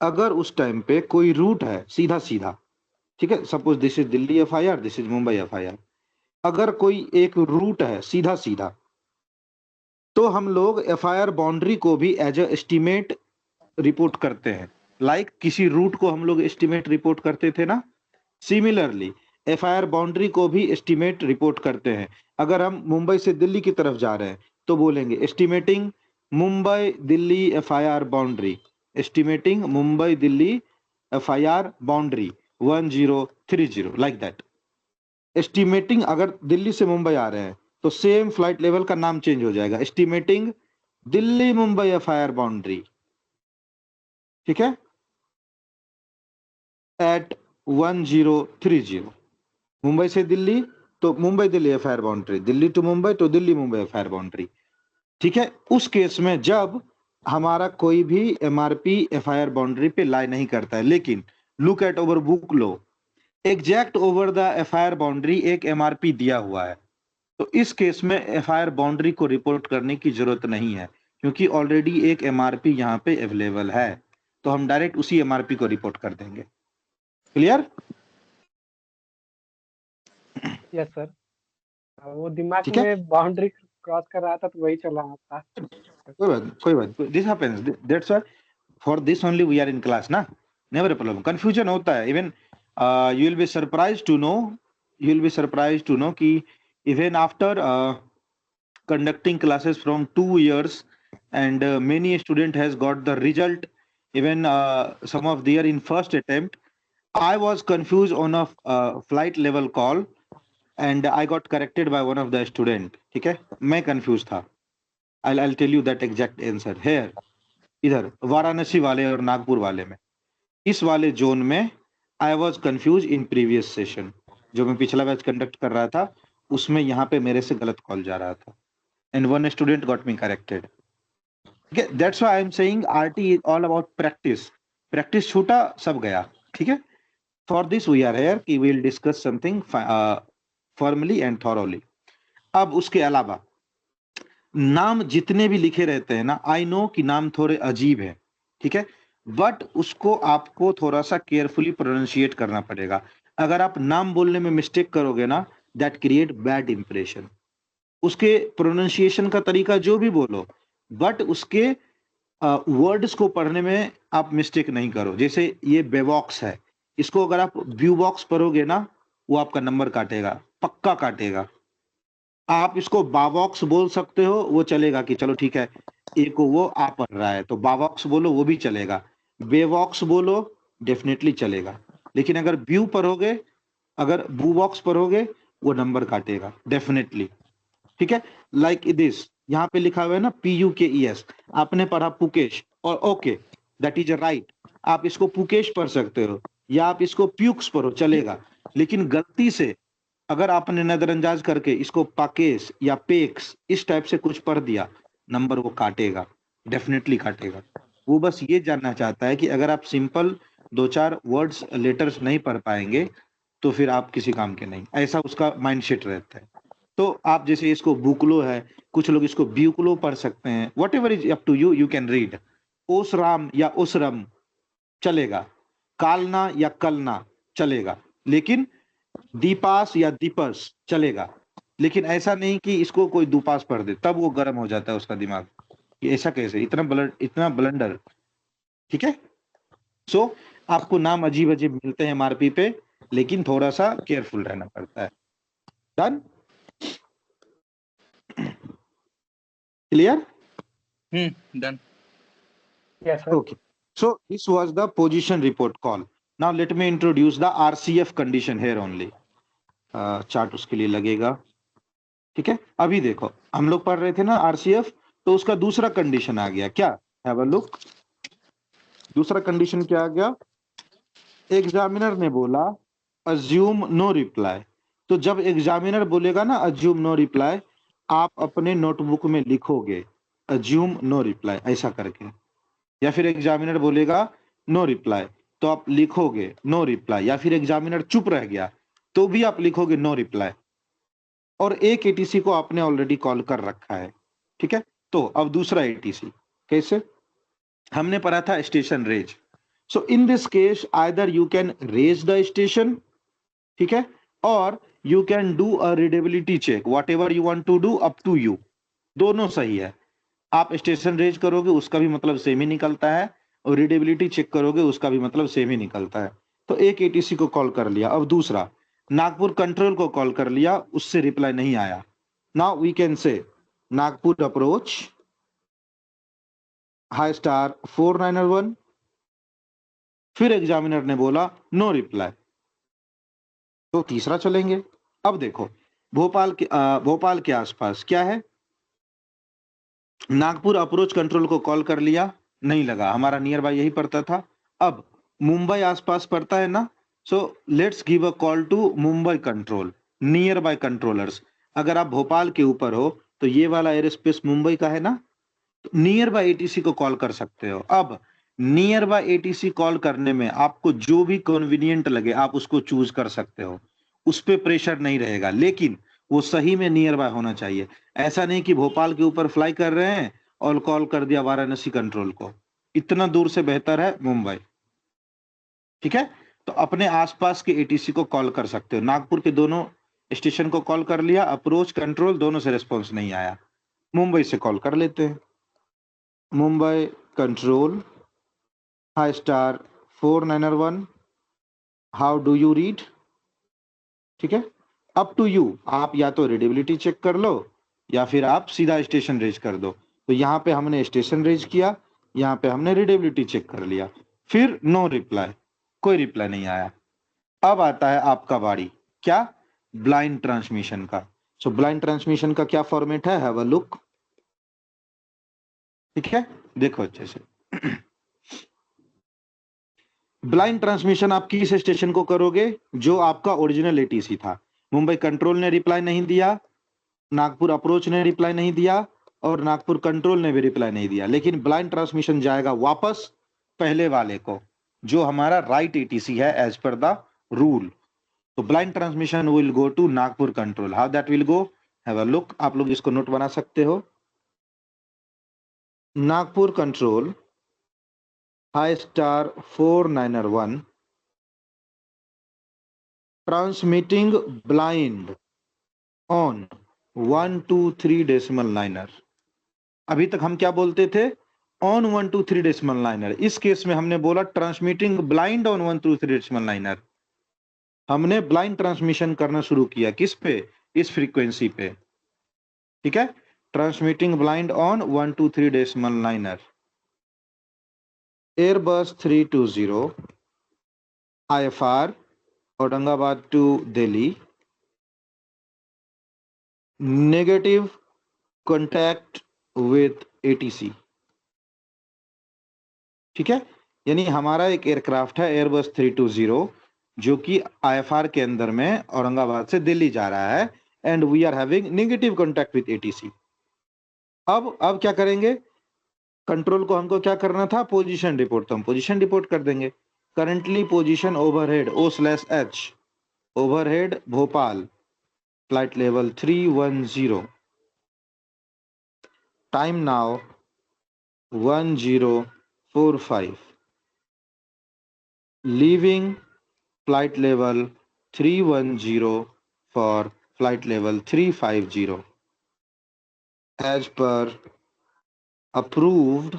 अगर उस टाइम पे कोई रूट है सीधा सीधा, ठीक है, suppose this is Delhi FIR, this is Mumbai FIR, अगर कोई एक रूट है सीधा सीधा, तो हम लोग FIR बाउंड्री को भी एज ए एस्टिमेट रिपोर्ट करते हैं, लाइक किसी रूट को हम लोग एस्टिमेट रिपोर्ट करते थे ना, सिमिलरली FIR बाउंड्री को भी एस्टिमेट रिपोर्ट करते हैं। अगर हम मुंबई से दिल्ली की तरफ जा रहे हैं तो बोलेंगे estimating Mumbai Delhi FIR boundary, estimating Mumbai Delhi FIR boundary 1030, like that. Estimating, अगर दिल्ली से मुंबई आ रहे हैं तो सेम फ्लाइट लेवल का नाम चेंज हो जाएगा, estimating Delhi Mumbai FIR boundary, ठीक है, एट 1030। मुंबई से दिल्ली तो Mumbai Delhi FIR boundary, Delhi to Mumbai तो दिल्ली मुंबई FIR बाउंड्री, ठीक है। उस केस में जब हमारा कोई भी MRP FIR बाउंड्री पे लाई नहीं करता है, लेकिन look at over book low, exact over the FIR boundary एक MRP दिया हुआ है, तो इस केस में FIR बाउंड्री को रिपोर्ट करने की जरूरत नहीं है, क्योंकि ऑलरेडी एक एमआरपी यहाँ पे अवेलेबल है, तो हम डायरेक्ट उसी एमआरपी को रिपोर्ट कर देंगे। क्लियर? Yes sir. वो दिमाग ठीक है, में बाउंड्री क्रॉस कर रहा था तो वही चला आता। कोई बात, this happens, that's why for this only we are in class ना, नेवर अ प्रॉब्लम। कंफ्यूजन होता है, even you will be surprised to know कि even after conducting classes from 2 years and many student has got the result, even some of their in first attempt. I was confused on a flight level call and I got corrected by one of the student. ठीक है, मैं confused था। I'll tell you that exact answer here। इधर वाराणसी वाले और नागपुर वाले में, इस वाले जोन में I was confuse in previous session, जो मैं पिछला बैच कंडक्ट कर रहा था उसमें यहाँ पे मेरे से गलत कॉल जा रहा था and one student got me corrected। Okay, that's why I'm saying RT is all about practice। practice छूटा सब गया, ठीक है। For this we are here कि we'll discuss something formally and thoroughly। अब उसके अलावा नाम जितने भी लिखे रहते हैं ना, आई नो कि नाम थोड़े अजीब है, ठीक है, बट उसको आपको थोड़ा सा केयरफुली प्रोनाउंशिएट करना पड़ेगा। अगर आप नाम बोलने में मिस्टेक करोगे ना, दैट क्रिएट बैड इंप्रेशन। उसके प्रोनाउंसिएशन का तरीका जो भी बोलो, बट उसके वर्ड्स को पढ़ने में आप मिस्टेक नहीं करो। जैसे ये बेवॉक्स है, इसको अगर आप ब्यूबॉक्स पढ़ोगे ना, वो आपका नंबर काटेगा, पक्का काटेगा। आप इसको बावॉक्स बोल सकते हो, वो चलेगा कि चलो ठीक है, एक को वो आ पढ़ रहा है तो बावॉक्स बोलो, वो भी चलेगा। बेवॉक्स बोलो, डेफिनेटली चलेगा। लेकिन अगर ब्यू पढ़ोगे, अगर बूबॉक्स पढ़ोगे, वो नंबर काटेगा डेफिनेटली, ठीक है। लाइक दिस, यहाँ पे लिखा हुआ है ना PUKES, आपने पढ़ा पुकेश, और ओके दैट इज राइट। आप इसको पुकेश पढ़ सकते हो या आप इसको प्यूक्स पढ़ो, चलेगा। लेकिन गलती से अगर आपने नजरअंदाज करके इसको पाकेश या पेक्स इस टाइप से कुछ पढ़ दिया, नंबर वो काटेगा, डेफिनेटली काटेगा। वो बस ये जानना चाहता है कि अगर आप सिंपल 2-4 वर्ड्स लेटर्स नहीं पढ़ पाएंगे तो फिर आप किसी काम के नहीं, ऐसा उसका माइंडसेट रहता है। तो आप जैसे इसको बुकलो है, कुछ लोग इसको ब्यूकलो पढ़ सकते हैं, whatever is up to you, you can read. ओसराम या ओसरम चलेगा, कालना या कलना चलेगा, लेकिन दीपास या दीपस चलेगा। लेकिन ऐसा नहीं कि इसको कोई दुपास पढ़ दे, तब वो गर्म हो जाता है उसका दिमाग, कि ऐसा कैसे, इतना ब्लंडर, ठीक है। सो आपको नाम अजीब अजीब मिलते हैं एमआरपी पे, लेकिन थोड़ा सा केयरफुल रहना पड़ता है। Done? Clear? Done। Yes sir. Okay. So this was the position report call. Now let me introduce the RCF condition here only. Chart उसके लिए लगेगा, ठीक है। अभी देखो, हम लोग पढ़ रहे थे ना RCF, तो उसका दूसरा कंडीशन आ गया क्या, हैव अ लुक। दूसरा कंडीशन क्या आ गया, एग्जामिनर ने बोला अज्यूम नो रिप्लाई। तो जब एग्जामिनर बोलेगा ना अज्यूम नो रिप्लाई, आप अपने नोटबुक में लिखोगे अज्यूम नो रिप्लाई ऐसा करके, या फिर एग्जामिनर बोलेगा नो रिप्लाई तो आप लिखोगे नो रिप्लाई, या फिर एग्जामिनर चुप रह गया तो भी आप लिखोगे नो रिप्लाई। और एक एटीसी को आपने ऑलरेडी कॉल कर रखा है, ठीक है। तो अब दूसरा एटीसी कैसे, हमने पढ़ा था station raise. So in this case either you can raise the station, ठीक है, और you can do a readability check, whatever you want to do, up to you, दोनों सही है। आप स्टेशन रेज करोगे उसका भी मतलब सेम ही निकलता है, और रीडेबिलिटी चेक करोगे उसका भी मतलब सेम ही निकलता है। तो एक एटीसी को कॉल कर लिया। अब दूसरा नागपुर कंट्रोल को कॉल कर लिया, उससे रिप्लाई नहीं आया। Now we can say Nagpur approach high star 491, फिर एग्जामिनर ने बोला नो रिप्लाई, तो तीसरा चलेंगे। अब देखो भोपाल के आसपास क्या है, नागपुर अप्रोच कंट्रोल को कॉल कर लिया, नहीं लगा, हमारा नियर बाय यही पड़ता था। अब मुंबई आसपास पड़ता है ना, so let's give a call to Mumbai control, nearby controllers. अगर आप भोपाल के ऊपर हो तो ये वाला एयर स्पेस मुंबई का है ना, तो नियर बाय एटीसी को कॉल कर सकते हो। अब नियर बाय एटीसी कॉल करने में आपको जो भी कन्वीनियंट लगे आप उसको चूज कर सकते हो, उस पर प्रेशर नहीं रहेगा, लेकिन वो सही में नियर बाय होना चाहिए। ऐसा नहीं कि भोपाल के ऊपर फ्लाई कर रहे हैं और कॉल कर दिया वाराणसी कंट्रोल को। इतना दूर से बेहतर है मुंबई। ठीक है, तो अपने आसपास के एटीसी को कॉल कर सकते हो। नागपुर के दोनों स्टेशन को कॉल कर लिया, अप्रोच कंट्रोल दोनों से रिस्पॉन्स नहीं आया, मुंबई से कॉल कर लेते हैं। Mumbai control high star 491, how do you read. ठीक है, अप टू यू, आप या तो रीडेबिलिटी चेक कर लो या फिर आप सीधा स्टेशन रेज कर दो। तो यहाँ पे हमने स्टेशन रेज किया, यहाँ पे हमने रीडेबिलिटी चेक कर लिया, फिर नो रिप्लाई, कोई रिप्लाई नहीं आया। अब आता है आपका बारी, क्या, ब्लाइंड ट्रांसमिशन का। सो ब्लाइंड ट्रांसमिशन का क्या फॉर्मेट है, हैव अ लुक। ठीक है, देखो अच्छे से। ब्लाइंड ट्रांसमिशन आप किस स्टेशन को करोगे, जो आपका ओरिजिनल एटीसी था। मुंबई कंट्रोल ने रिप्लाई नहीं दिया, नागपुर अप्रोच ने रिप्लाई नहीं दिया, और नागपुर कंट्रोल ने भी रिप्लाई नहीं दिया, लेकिन ब्लाइंड ट्रांसमिशन जाएगा वापस पहले वाले को, जो हमारा राइट एटीसी है एज पर द रूल। तो blind transmission will go to Nagpur control. How that will go, have a look. आप लोग इसको नोट बना सकते हो। Nagpur control high star 491 transmitting blind on 123 decimal niner. अभी तक हम क्या बोलते थे, ऑन 123 डेसिमल लाइनर। इस केस में हमने बोला transmitting blind on 123 decimal niner. हमने ब्लाइंड ट्रांसमिशन करना शुरू किया किस पे, इस फ्रीक्वेंसी पे। ठीक है, transmitting blind on 123 decimal liner. Airbus 320 IFR Aurangabad to Delhi, negative contact with ATC. ठीक है, यानी हमारा एक एयरक्राफ्ट है एयरबस 320 जो कि IFR के अंदर में औरंगाबाद से दिल्ली जा रहा है, and we are having negative contact with ATC. अब क्या करेंगे, कंट्रोल को हमको क्या करना था, पोजीशन रिपोर्ट, तो हम पोजीशन रिपोर्ट कर देंगे। Currently position overhead O/H, overhead Bhopal, flight level 310, time now 1045, leaving flight level 310 for flight level 350 as per approved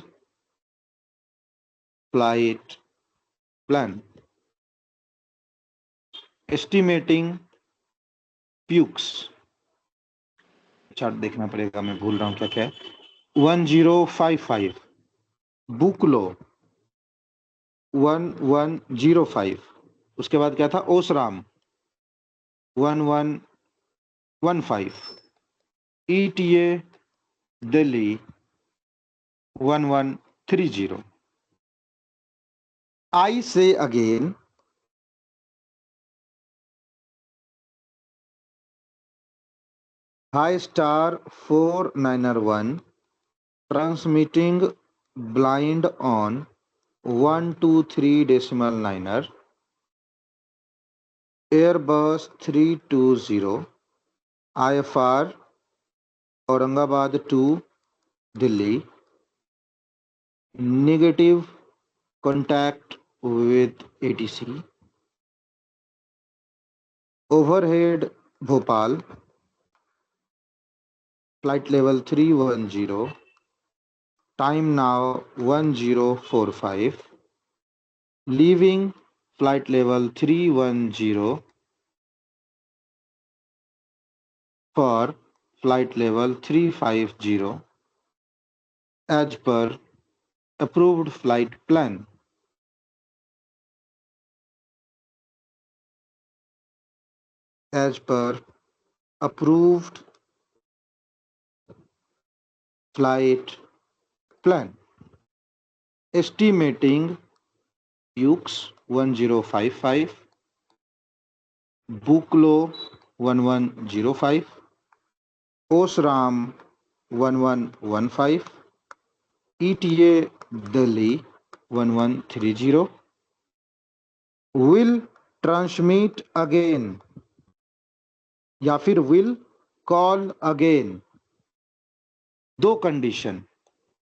flight plan. Estimating PUX chart देखना पड़ेगा, मैं भूल रहा हूं क्या क्या है। 1055 बुकलो 1105, उसके बाद क्या था, Osram 1115, ETA Delhi 1130। I say again, high star 491 transmitting blind on 123 decimal liner, Airbus 320 IFR Aurangabad to Delhi, negative contact with ATC, overhead Bhopal, flight level 310, time now 1045, leaving flight level 310 for flight level 350 as per approved flight plan. As per approved flight plan. Estimating PUX 1055, Buklo 1105, Osram 1115, ETA Delhi 1130, will transmit again या फिर will call again। दो condition,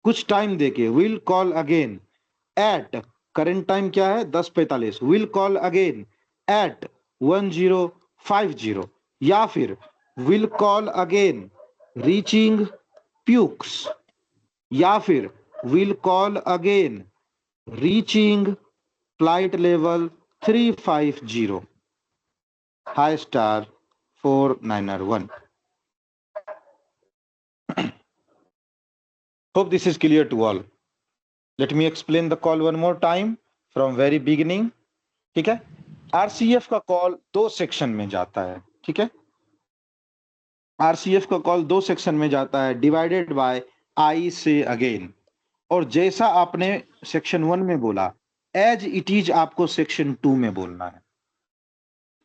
कुछ time देके, will call again at, current time क्या है 10:45, will call again eight 1050, या फिर will call again reaching प्यूक्स, या फिर will call again reaching flight level 350, high star 491. Hope this is clear to all. Let me explain the call one more time from very beginning. ठीक है, RCF का call 2 section में जाता है. ठीक है, आरसीएफ का कॉल 2 सेक्शन में जाता है, डिवाइडेड बाय आई से अगेन. और जैसा आपने सेक्शन 1 में बोला, एज इट इज आपको सेक्शन 2 में बोलना है.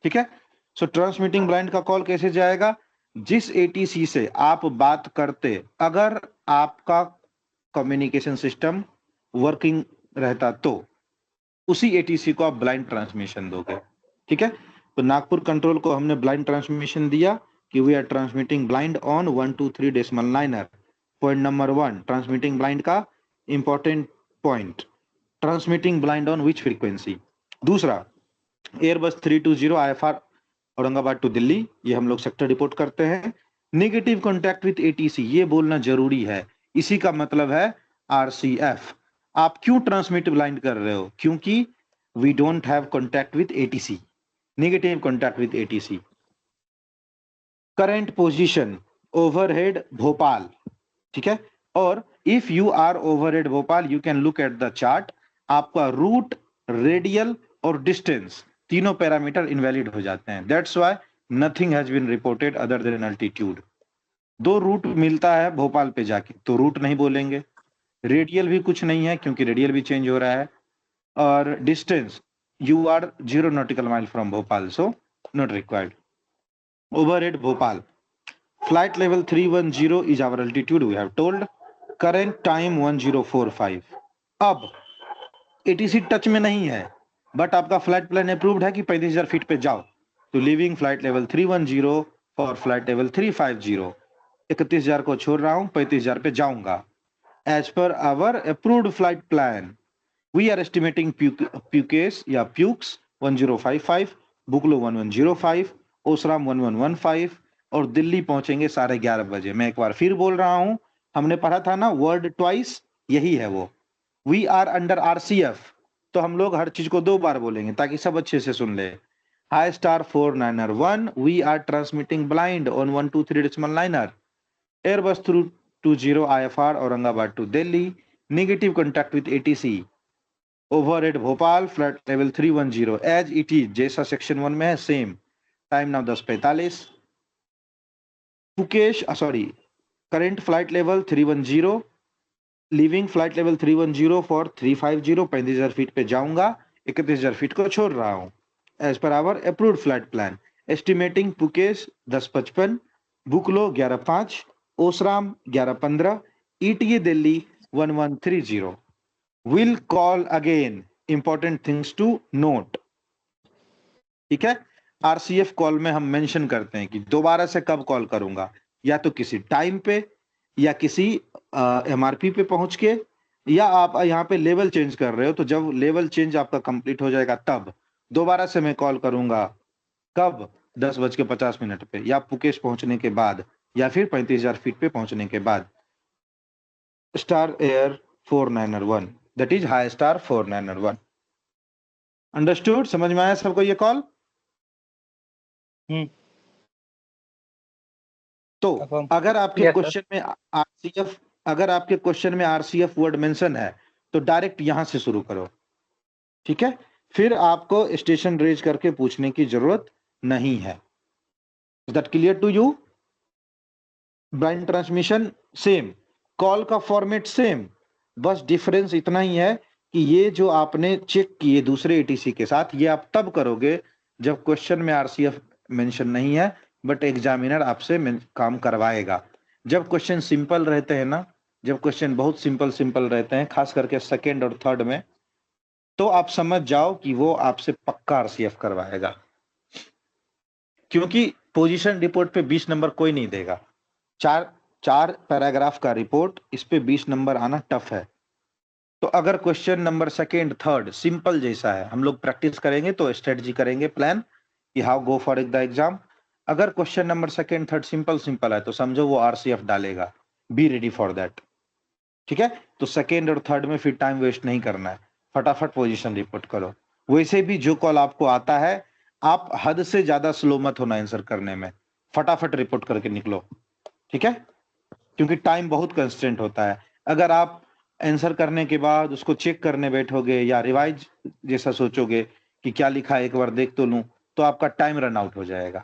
ठीक है, सो ट्रांसमिटिंग ब्लाइंड का कॉल कैसे जाएगा? जिस एटीसी से आप बात करते, अगर आपका कम्युनिकेशन सिस्टम वर्किंग रहता तो उसी एटीसी को आप ब्लाइंड ट्रांसमिशन दोगे. ठीक है, तो नागपुर कंट्रोल को हमने ब्लाइंड ट्रांसमिशन दिया कि we are transmitting blind on 123 decimal niner. Point number 1, transmitting blind का important point, transmitting blind on which frequency. दूसरा, Airbus 320 IFR Aurangabad to Delhi, ये हम लोग सेक्टर रिपोर्ट करते हैं. नेगेटिव कॉन्टैक्ट विथ एटीसी, ये बोलना जरूरी है. इसी का मतलब है आरसीएफ. आप क्यों ट्रांसमिट ब्लाइंड कर रहे हो? क्योंकि we don't have contact with ATC, negative contact with ATC. Current position overhead Bhopal. ठीक है, और if you are overhead Bhopal, you can look at the chart. आपका रूट, रेडियल और डिस्टेंस तीनों पैरामीटर इनवैलिड हो जाते हैं. That's why nothing has been reported other than altitude. 2 route मिलता है भोपाल पे जाके, तो रूट नहीं बोलेंगे. रेडियल भी कुछ नहीं है क्योंकि रेडियल भी चेंज हो रहा है. और distance, you are 0 nautical mile from Bhopal, so not required. Overhead Bhopal, flight level 310 is our altitude, we have told. Current time 1045. अब एटीसी टच में नहीं है, बट आपका फ्लाइट प्लान अप्रूव्ड है कि 35,000 फीट पे जाओ, तो living flight level 310 for flight level 350. 31,000 को छोड़ रहा हूं, 35,000 पे जाऊंगा. As per our approved flight plan, we are estimating प्यूकेस या प्यूक्स 1055, बुकलो 1105, ओसराम 1115 और दिल्ली पहुंचेंगे 11:30 बजे. मैं एक बार फिर बोल रहा हूं, हमने पढ़ा था ना वर्ड ट्वाइस, यही है वो. वी आर अंडर आरसीएफ, तो हम लोग हर चीज को 2 बार बोलेंगे ताकि सब अच्छे से सुन ले. High star 491, we are transmitting blind on 123 decimal liner. Airbus 320 IFR Aurangabad to Delhi, negative contact with ATC. Overhead Bhopal, flight level 310 as it is, जैसा सेक्शन 1 में है सेम. Time now 10:45. पुकेश sorry, current flight level 310, leaving flight level 310 for 350, 35,000 feet पे जाऊंगा, 31,000 feet को छोड़ रहा हूं. As per our approved flight plan, estimating पुकेश 10:55, बुकलो 11:05, ओसराम 11:15, ETA Delhi 1130. Will call again, important things to note. ठीक है, आरसीएफ कॉल में हम मेंशन करते हैं कि दोबारा से कब कॉल करूंगा, या तो किसी टाइम पे, या किसी एमआरपी पे पहुंच के, या आप यहाँ पे लेवल चेंज कर रहे हो, तो जब लेवल चेंज आपका कंप्लीट हो जाएगा तब दोबारा से मैं कॉल करूंगा. कब? 10:50 पे, या पुकेश पहुंचने के बाद, या फिर 35,000 फीट पे पहुंचने के बाद. Star air 491, that is high star 491. Understood? समझ में आया सबको ये कॉल? तो अगर आपके क्वेश्चन में आरसीएफ, अगर आपके क्वेश्चन में आरसीएफ वर्ड मेंशन है तो डायरेक्ट यहां से शुरू करो. ठीक है, फिर आपको स्टेशन रेज करके पूछने की जरूरत नहीं है. Is that clear to you? Blind transmission same, call का फॉर्मेट सेम, बस डिफरेंस इतना ही है कि ये जो आपने चेक किए दूसरे एटीसी के साथ, ये आप तब करोगे जब क्वेश्चन में आरसीएफ मेंशन नहीं है, बट एग्जामिनर आपसे काम करवाएगा. जब क्वेश्चन सिंपल रहते हैं ना, जब क्वेश्चन बहुत सिंपल रहते हैं, खास करके सेकेंड और थर्ड में, तो आप समझ जाओ कि वो आपसे पक्का आरसीएफ करवाएगा. क्योंकि पोजीशन रिपोर्ट पे 20 नंबर कोई नहीं देगा. 4 4 पैराग्राफ का रिपोर्ट, इस पे 20 नंबर आना टफ है। तो अगर question number second third simple जैसा है, हम लोग प्रैक्टिस करेंगे तो स्ट्रेटजी करेंगे प्लान कि how go for the exam. अगर question number second third simple है तो समझो वो आरसीएफ डालेगा, बी रेडी फॉर दैट। ठीक है, तो सेकेंड और थर्ड में फिर टाइम वेस्ट नहीं करना है, फटाफट पोजीशन रिपोर्ट करो। वैसे भी जो कॉल आपको आता है, आप हद से ज्यादा स्लो मत होना आंसर करने में, फटाफट रिपोर्ट करके निकलो। ठीक है, क्योंकि टाइम बहुत कंस्टेंट होता है। अगर आप आंसर करने के बाद उसको चेक करने बैठोगे या रिवाइज जैसा सोचोगे कि क्या लिखा है एक बार देख तो लूं, तो आपका टाइम रन आउट हो जाएगा।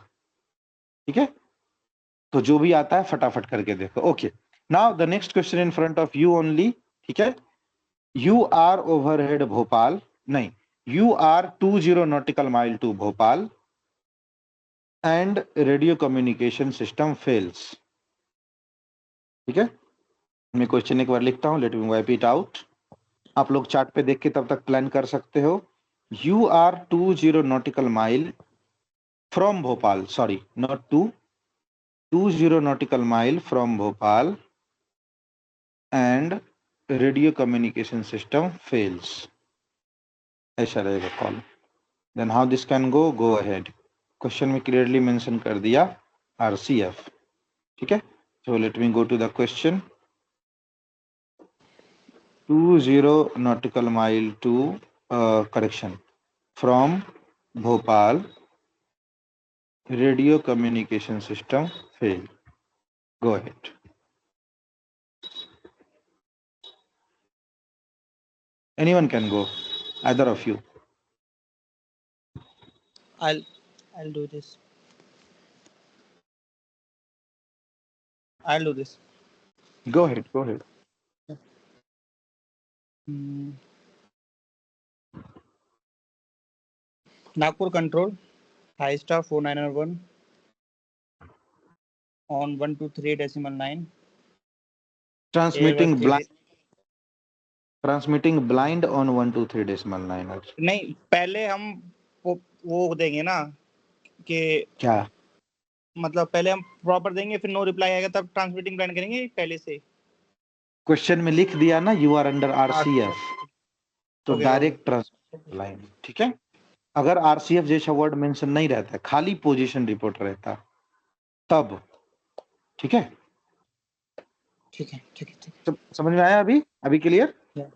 ठीक है, तो जो भी आता है फटाफट करके देखो। Okay, now the next question in front of you only. ठीक है, यू आर ओवरहेड भोपाल, नहीं, you are 20 nautical mile to Bhopal and radio communication system fails. ठीक है, मैं क्वेश्चन एक बार लिखता हूं, let me wipe it out. आप लोग चार्ट पे देख के तब तक प्लान कर सकते हो। You are 20 nautical mile from Bhopal, sorry not 20 nautical mile from Bhopal and radio communication system fails, ऐसा रहेगा call. Then how this can go ahead. Question में क्लियरली मेंशन कर दिया आरसीएफ। ठीक है, so let me go to the question. 20 nautical mile to correction from Bhopal, radio communication system failed. Go ahead. Anyone can go, either of you. I'll do this. I'll do this. Go ahead, go ahead. Hmm. Nagpur control, high star 4901 on 123.9. Transmitting blind. Transmitting blind on 123.9. नहीं, पहले हम वो देंगे ना कि क्या मतलब पहले हम प्रॉपर देंगे, फिर नो रिप्लाई आएगा तब ट्रांसमिटिंग प्लान करेंगे पहले से। क्वेश्चन में लिख दिया ना, यू आर अंडर आरसीएफ, तो ओके डायरेक्ट ट्रांसमिट लाइन। ठीक है, अगर आरसीएफ जैसा वर्ड मेंशन नहीं रहता, खाली पोजीशन रिपोर्ट रहता तब। ठीक है, ठीक है ठीक है ठीक समझ में आया अभी? अभी क्लियर? है।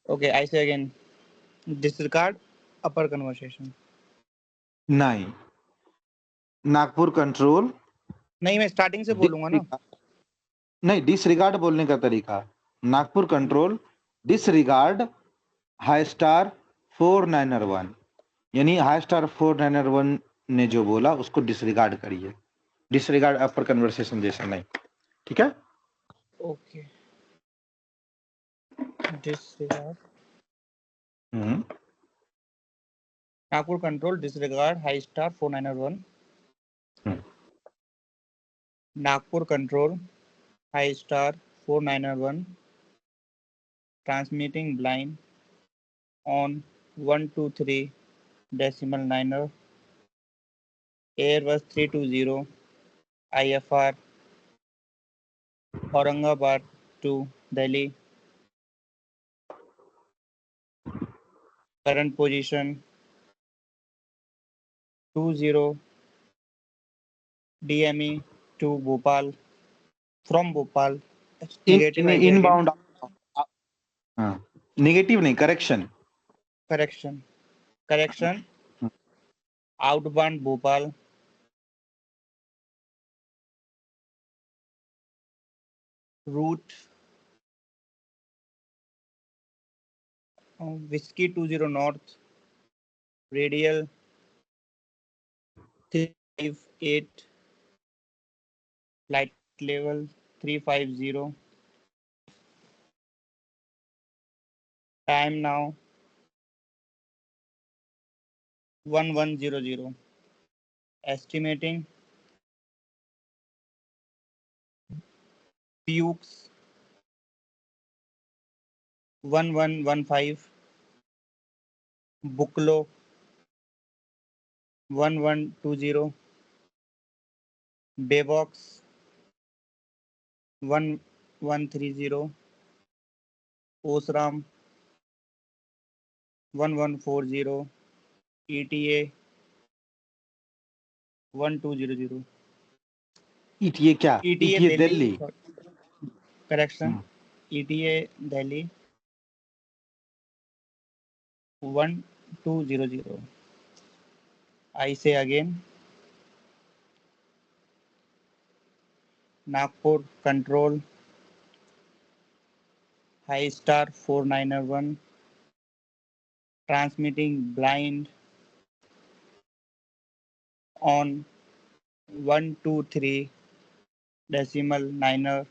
ओके, आई से अगेन, डिसरिगार्ड अपर कन्वर्सेशन। नहीं, नागपुर कंट्रोल। नहीं, मैं स्टार्टिंग से बोलूंगा ना। नहीं, डिसरिगार्ड बोलने का तरीका, Nagpur control disregard high star 4901, यानी हाई स्टार 4901 ने जो बोला उसको डिसरिगार्ड करिए, डिसरिगार्ड अपर कन्वर्सेशन जैसा नहीं। ठीक है, okay, disregard Nagpur control disregard high star 4901। Nagpur control high star 4901 transmitting blind on 123.9er, Airbus 320 IFR Aurangabad to Delhi, current position 20 DME to Bhopal, from Bhopal, negative I say again, inbound, negative नहीं, correction, correction outbound Bhopal, route Whiskey 20 North, radial 358, flight level 350, time now 1100, estimating Pukes 1115, Buklo 1120, Baybox 1130, Osram 1140, ETA 1200, ETA क्या? ETA ETA Delhi, Delhi. Correction, ETA Delhi 1200. I say again, Nagpur control high star 491, transmitting blind on 123 decimal niner,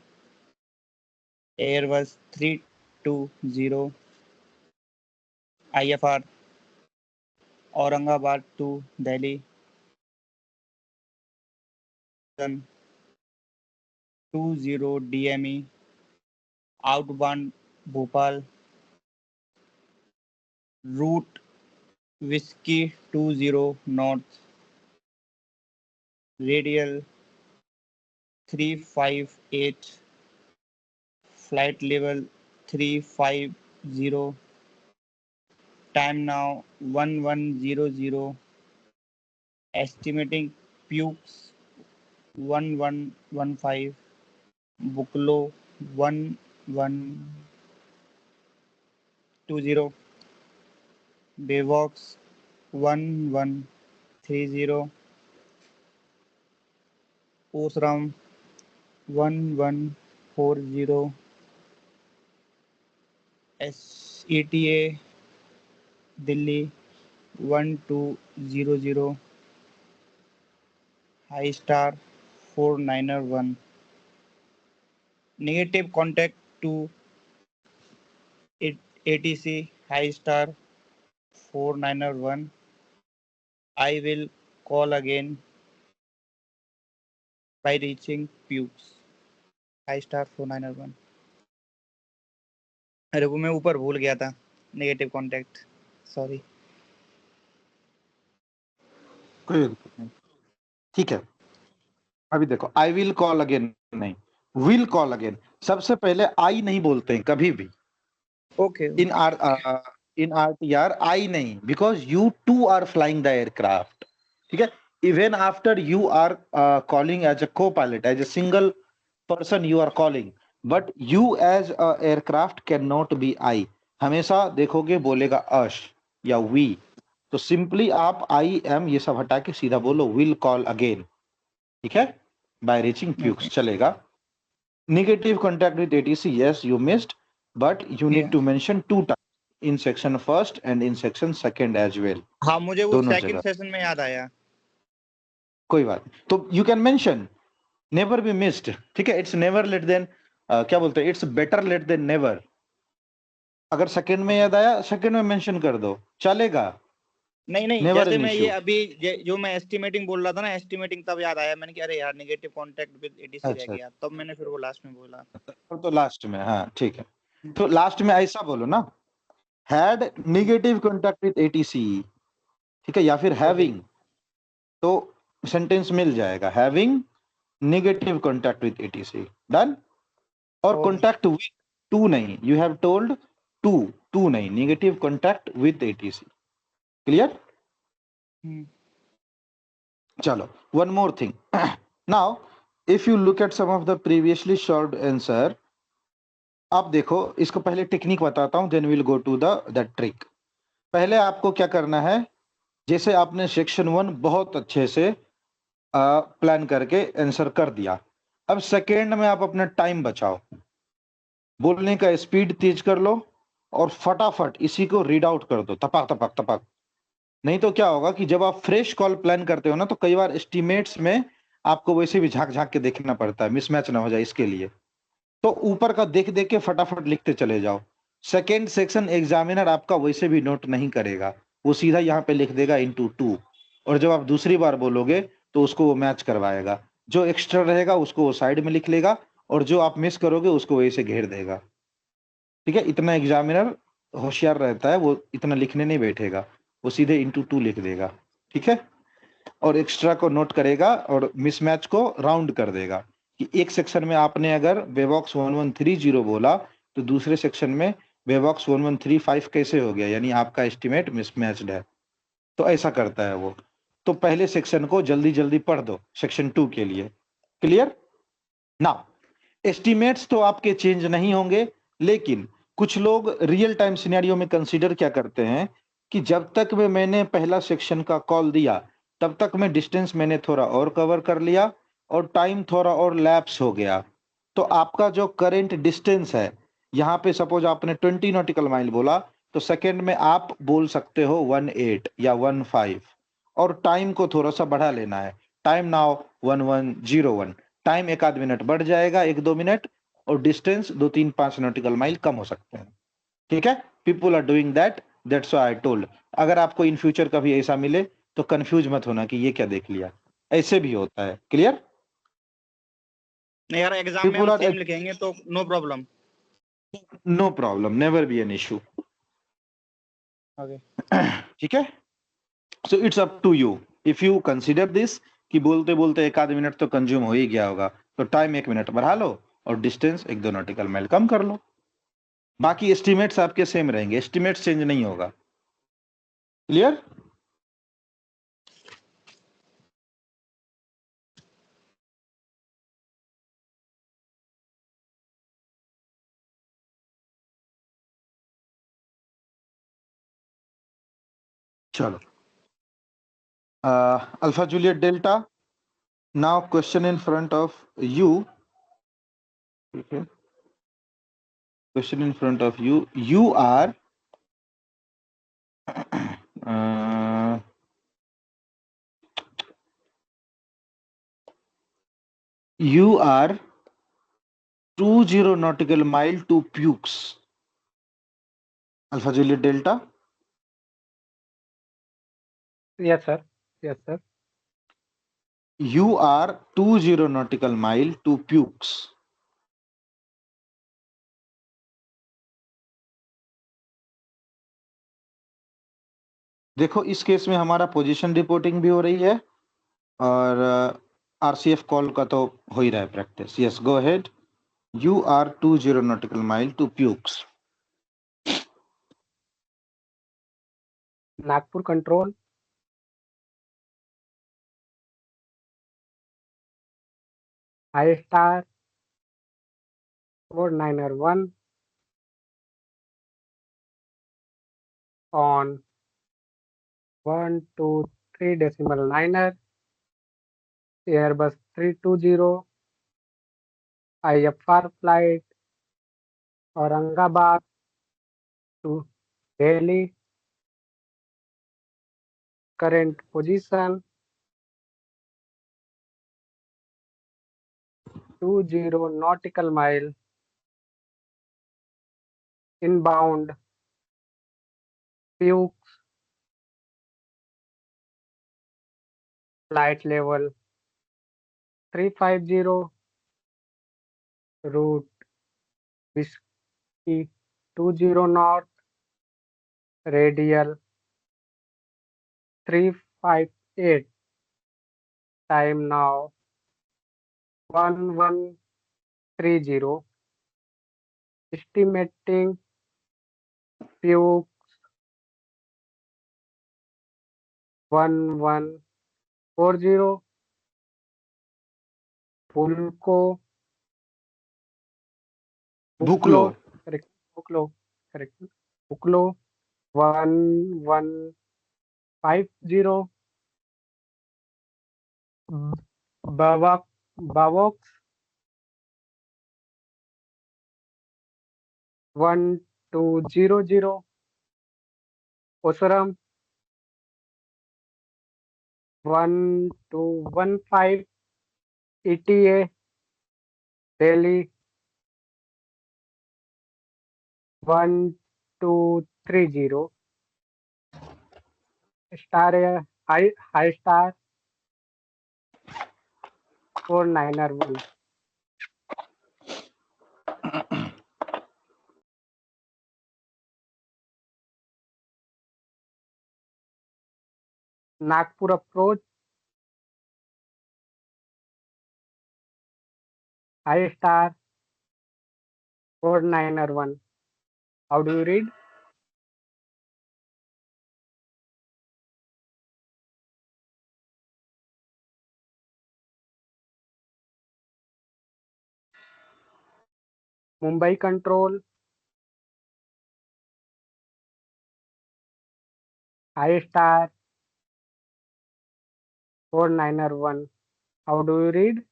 Airbus 320, IFR Aurangabad to Delhi 20 DME, outbound Bhopal, route Whiskey 20 north, radial 358, flight level 350, time now 1100, estimating Pukes 1115, Buklo 1120, Bevox 1130, Osram 1140, ETA Delhi 1200, high star 491, negative contact to ATC high star 491. I will call again by reaching Pukes high star 491. अरे वो मैं ऊपर भूल गया था, negative contact, sorry. कोई दिक्कत नहीं, ठीक है। अभी देखो, आई विल कॉल अगेन नहीं, विल कॉल अगेन। सबसे पहले आई नहीं बोलते हैं कभी भी ओके, इन आरटीआर, आई नहीं, because you two are flying the aircraft, ठीक है। Even after you are calling as a co pilot, as a single person you are calling, but you as a aircraft can not be I. हमेशा देखोगे बोलेगा अश या we, तो simply आप I am ये सब हटा के सीधा बोलो विल कॉल अगेन, ठीक है, बाय रीचिंग प्यूक्स चलेगा। Negative contact with ATC, yes you missed, but you need to mention 2 times in section first and in section second as well. हाँ मुझे वो सेकंड सेशन में याद आया। कोई बात नहीं, तो you can mention, never be missed, ठीक है। इट्स नेवर लेट देन, क्या बोलते हैं, it's better late than never. अगर सेकंड में याद आया, सेकंड में मेंशन कर दो, चलेगा। नहीं Never जैसे an मैं issue. ये अभी जो मैं एस्टिमेटिंग बोल रहा था ना, एस्टिमेटिंग तब याद आया मैंने कि अरे यार नेगेटिव कांटेक्ट विद एटीसी रह अच्छा, गया, तब मैंने फिर वो लास्ट में बोला। तो लास्ट में, हाँ ठीक है, तो लास्ट में ऐसा बोलो ना, had negative contact with ATC, ठीक है, या फिर हैविंग, तो सेंटेंस मिल जाएगा, having negative contact with ATC, done. और कॉन्टैक्ट विद टू नहीं, यू हैव टोल्ड टू नहीं, negative contact with ATC, clear. चलो, one more thing. Now, if you look at some of the previously solved answer, आप देखो, इसको पहले technique बताता हूं, then will go to the trick. पहले आपको क्या करना है, जैसे आपने सेक्शन 1 बहुत अच्छे से प्लान करके आंसर कर दिया, अब सेकेंड में आप अपना टाइम बचाओ, बोलने का स्पीड तेज कर लो और फटाफट इसी को रीड आउट कर दो, तपक तपक तपक। नहीं तो क्या होगा कि जब आप फ्रेश कॉल प्लान करते हो ना, तो कई बार एस्टिमेट्स में आपको वैसे भी झांक झांक के देखना पड़ता है, मिसमैच ना हो जाए इसके लिए। तो ऊपर का देख देख के फटाफट लिखते चले जाओ। सेकेंड सेक्शन एग्जामिनर आपका वैसे भी नोट नहीं करेगा, वो सीधा यहाँ पे लिख देगा इंटू 2, और जब आप दूसरी बार बोलोगे तो उसको वो मैच करवाएगा, जो एक्स्ट्रा रहेगा उसको वो साइड में लिख लेगा, और जो आप मिस करोगे उसको वैसे घेर देगा, ठीक है। इतना एग्जामिनर होशियार रहता है, वो इतना लिखने नहीं बैठेगा, वो सीधे इंटू 2 लिख देगा, ठीक है, और एक्स्ट्रा को नोट करेगा और मिसमैच को राउंड कर देगा। कि एक सेक्शन में आपने अगर वेवॉक्स 1130 बोला तो दूसरे सेक्शन में वेवॉक्स 1135 कैसे हो गया, यानी आपका एस्टिमेट मिसमैच्ड है। तो ऐसा करता है वो। तो पहले सेक्शन को जल्दी जल्दी पढ़ दो सेक्शन 2 के लिए। क्लियर? नाउ एस्टिमेट्स तो आपके चेंज नहीं होंगे, लेकिन कुछ लोग रियल टाइम सिनेरियो में कंसीडर क्या करते हैं कि जब तक मैंने पहला सेक्शन का कॉल दिया तब तक मैं डिस्टेंस मैंने थोड़ा और कवर कर लिया और टाइम थोड़ा और लैप्स हो गया। तो आपका जो करंट डिस्टेंस है, यहाँ पे सपोज आपने 20 नॉटिकल माइल बोला तो सेकेंड में आप बोल सकते हो 18 या 15 और टाइम को थोड़ा सा बढ़ा लेना है। Time now 1101। टाइम एक आध मिनट बढ़ जाएगा, 1-2 मिनट, और डिस्टेंस 2-3-5 नॉटिकल माइल कम हो सकते हैं। ठीक है, people are doing that, that's why I told. अगर आपको इन फ्यूचर कभी ऐसा मिले तो कंफ्यूज मत होना कि ये क्या देख लिया, ऐसे भी होता है। क्लियर? नहीं यार, एग्जाम में हम पीपुल आर, सेम लिखेंगे तो no problem. No problem, never be an issue. Okay. ठीक है, so it's up to you. If you consider this कि बोलते बोलते एक आध मिनट तो कंज्यूम हो ही गया होगा, तो टाइम 1 मिनट बढ़ा लो और डिस्टेंस 1-2 नॉटिकल माइल कम कर लो। बाकी एस्टिमेट्स आपके सेम रहेंगे, एस्टिमेट्स चेंज नहीं होगा। क्लियर? चलो, alpha juliet delta, now question in front of you. ठीक है, question in front of you, you are you are 20 nautical mile to Pukes. Alpha Juliet Delta. Yes, sir. Yes, sir. You are 20 nautical mile to Pukes. देखो, इस case में हमारा position reporting भी हो रही है और आरसीएफ कॉल का तो हो ही रहा है practice. Yes, go ahead. You are 20 nautical mile to Pukes. Nagpur control. High star 4901 on 123 decimal niner. Airbus 320 IFR flight Aurangabad to Delhi. Current position 20 nautical mile. Inbound Pukes. Flight level 350. Route Whiskey 20 north. Radial 358. Time now 1130. Estimating Pukes 1140. Pulko Buklo. correct. Buklo correct. Buklo 1150. Bavox 1200. Osaram 1215. ETA Delhi 1230. Star high star 4901. Nagpur approach I star 4901. How do you read? Mumbai control. I star 4901. How do you read?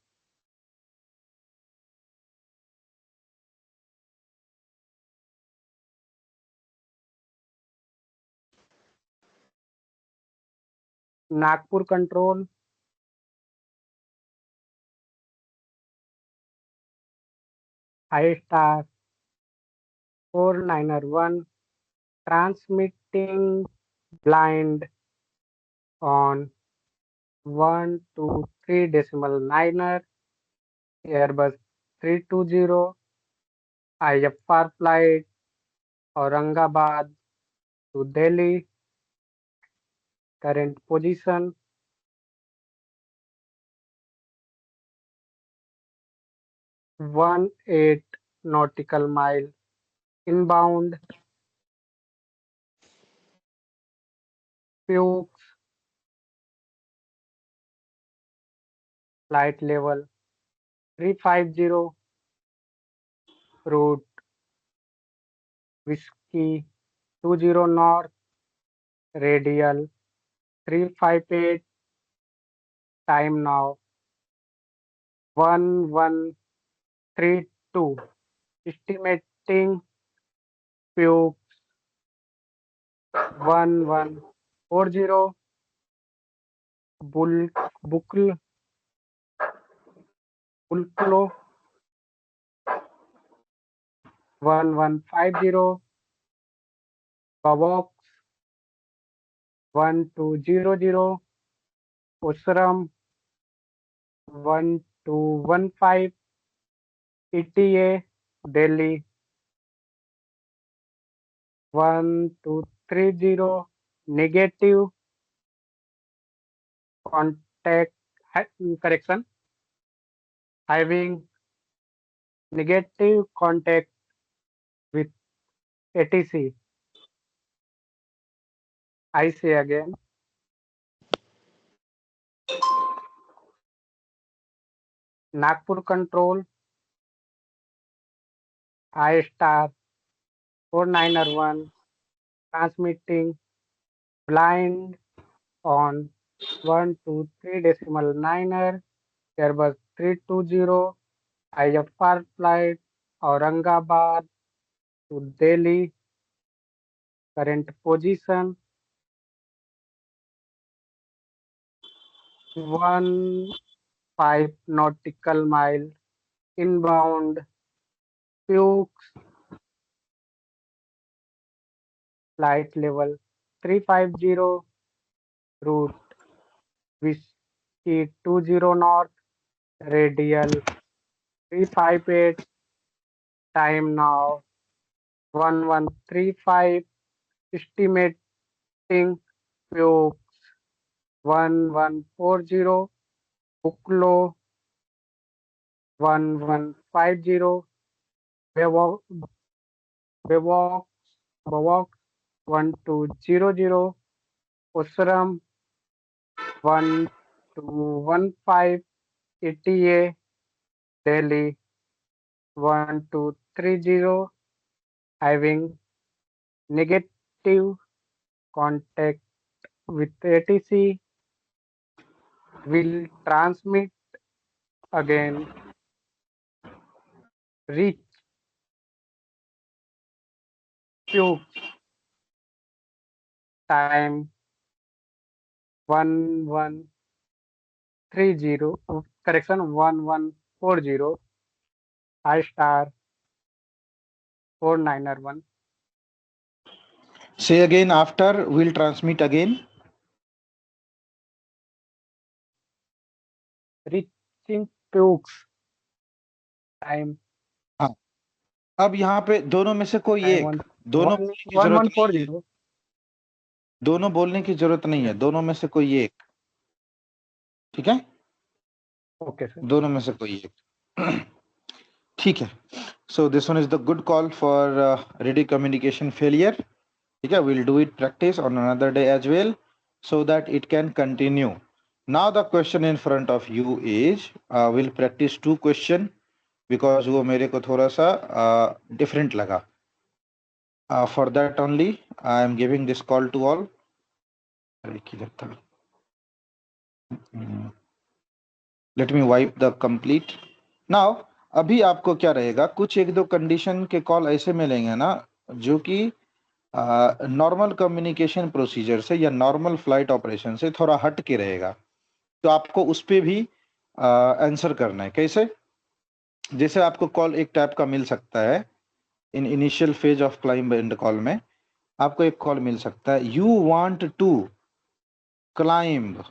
Nagpur control. I star 4901. Transmitting blind on 123 decimal niner. Airbus 320. IFR flight Aurangabad to Delhi. Current position 18 nautical mile inbound. Fuel flight level 350. Route Whiskey 20 north. Radial 358. Time now 1132. Estimating fuel 1140. Bulklo 1150. Babox 1200. Usram 1215. ETA Delhi 1230. Negative contact correction. Having negative contact with ATC. I say again. Nagpur control. I star 4901. Transmitting blind on 123 decimal niner. Airbus 320. IFR flight Aurangabad to Delhi. Current position 15 nautical mile inbound. Fuel flight level 350. Route Whiskey 20 north. Radial 358. Time now 1135. Estimating fuel 1140. Buklo 1150. Bawak 1200. Usram 1215. ETA Delhi 1230. Having negative contact with ATC. Will transmit again. Reach fuel time 1130. Correction 1140. I star 4901. Say again after will transmit again. Reaching fuel time हाँ, अब यहाँ पे दोनों में से कोई एक, दोनों बोलने की जरूरत नहीं है, 1140. दोनों बोलने की जरूरत नहीं है, दोनों में से कोई एक, ठीक है, Okay, sir. दोनों में से कोई एक। ठीक है, so this one is the good call for radio communication failure. ठीक है, we'll do it practice on another day as well so that it can continue. Now the question in front of you is we'll practice two question because वो मेरे को थोड़ा सा different लगा. For that only I am giving this call to all. अरे किधर था? Let me wipe the complete. Now अभी आपको क्या रहेगा, कुछ एक दो कंडीशन के कॉल ऐसे मिलेंगे ना जो कि नॉर्मल कम्युनिकेशन प्रोसीजर से या नॉर्मल फ्लाइट ऑपरेशन से थोड़ा हट के रहेगा, तो आपको उस पे भी आंसर करना है. कैसे? जैसे आपको कॉल एक टाइप का मिल सकता है in initial phase of climb and call में, आपको एक कॉल मिल सकता है, you want to climb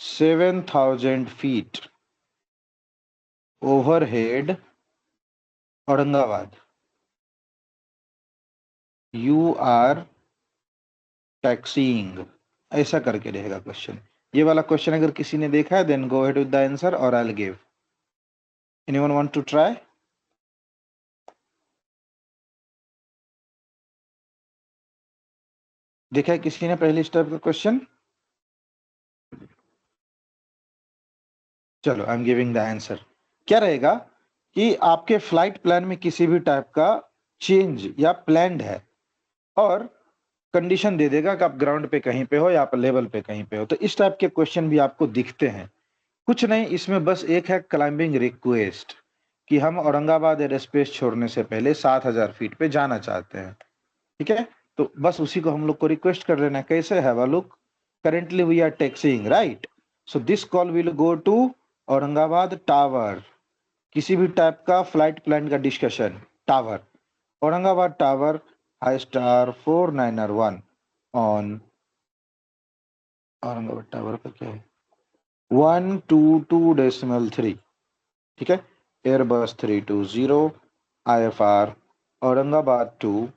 7,000 feet overhead Aurangabad. You are taxiing, ऐसा करके रहेगा क्वेश्चन. ये वाला क्वेश्चन अगर किसी ने देखा है then go ahead with the answer और I will give. Anyone want to try? देखा है किसी ने पहले स्टेप का क्वेश्चन? चलो I am giving the answer. क्या रहेगा कि आपके फ्लाइट प्लान में किसी भी टाइप का चेंज या प्लान्ड है और कंडीशन दे देगा कि आप ग्राउंड पे कहीं पे हो या आप लेवल पे कहीं पे हो, तो इस टाइप के क्वेश्चन भी आपको दिखते हैं. कुछ नहीं, इसमें बस एक है क्लाइंबिंग रिक्वेस्ट कि हम औरंगाबाद एयर स्पेस छोड़ने से पहले 7,000 फीट पे जाना चाहते हैं. ठीक है, तो बस उसी को हम लोग को रिक्वेस्ट कर लेना है. कैसे है look, currently we are taxiing, right? So this call will go to Aurangabad tower. किसी भी टाइप का फ्लाइट प्लान का discussion, tower, Aurangabad tower, high star 491 on Aurangabad tower पे क्या है 122.3. ठीक है, Airbus 320 IFR Aurangabad to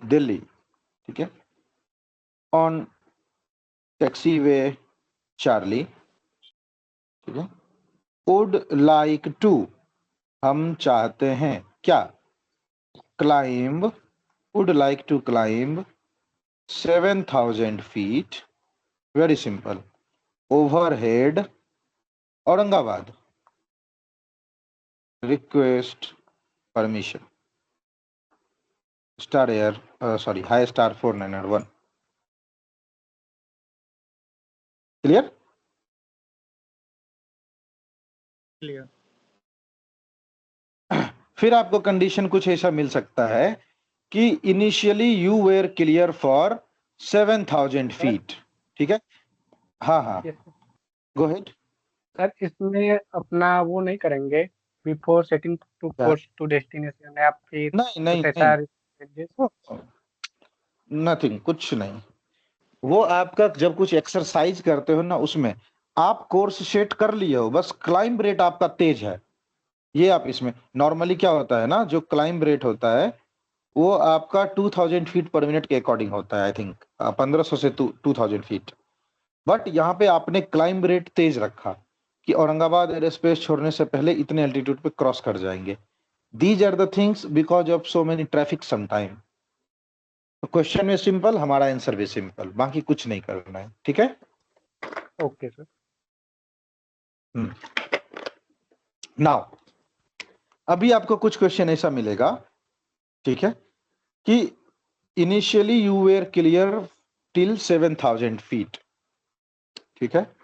Delhi. ठीक है, ऑन टैक्सीवे चार्ली. ठीक है, वुड लाइक टू, हम चाहते हैं क्या, climb, would like to climb 7,000 feet, very simple, overhead Aurangabad, request permission, star air sorry high star 491. Clear? Clear. फिर आपको कंडीशन कुछ ऐसा मिल सकता है कि initially you were clear for 7,000 feet. ठीक है, हाँ हाँ, Yes, sir. Go ahead. Sir इसमें अपना वो नहीं करेंगे before setting to course to destination या फिर नहीं नहीं कुछ ऐसा नहीं, नथिंग, कुछ नहीं. वो आपका जब कुछ एक्सरसाइज करते हो ना उसमें आप कोर्स सेट कर लिए हो, बस क्लाइंब रेट आपका तेज है. ये आप इसमें नॉर्मली क्या होता है ना, जो क्लाइंब रेट होता है वो आपका 2,000 फीट पर मिनट के अकॉर्डिंग होता है. आई थिंक 1,500 से 2,000 फीट. बट यहाँ पे आपने क्लाइंब रेट तेज रखा कि औरंगाबाद एयर स्पेस छोड़ने से पहले इतने एल्टीट्यूड पे क्रॉस कर जाएंगे. These are the things because of so many traffic sometime. तो क्वेश्चन में सिंपल, हमारा आंसर भी सिंपल, बाकी कुछ नहीं करना है. ठीक है, ओके सर. नाउ अभी आपको कुछ क्वेश्चन ऐसा मिलेगा, ठीक है, कि initially you were clear till 7,000 feet. ठीक है,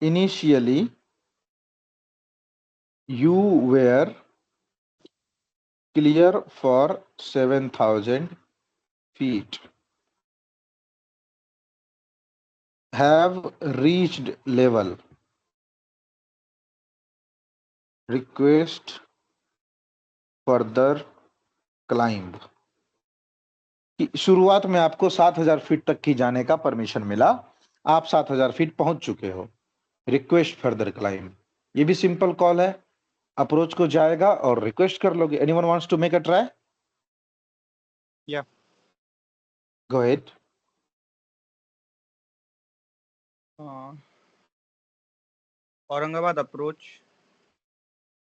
initially you were clear for 7,000 feet, have reached level, request further climb. कि शुरुआत में आपको 7,000 फीट तक की जाने का परमिशन मिला, आप 7,000 फीट पहुंच चुके हो, रिक्वेस्ट फर्दर क्लाइंब. ये भी सिंपल कॉल है, अप्रोच को जाएगा और रिक्वेस्ट कर लोगे. Anyone wants to make a try? या गो अहेड. औरंगाबाद अप्रोच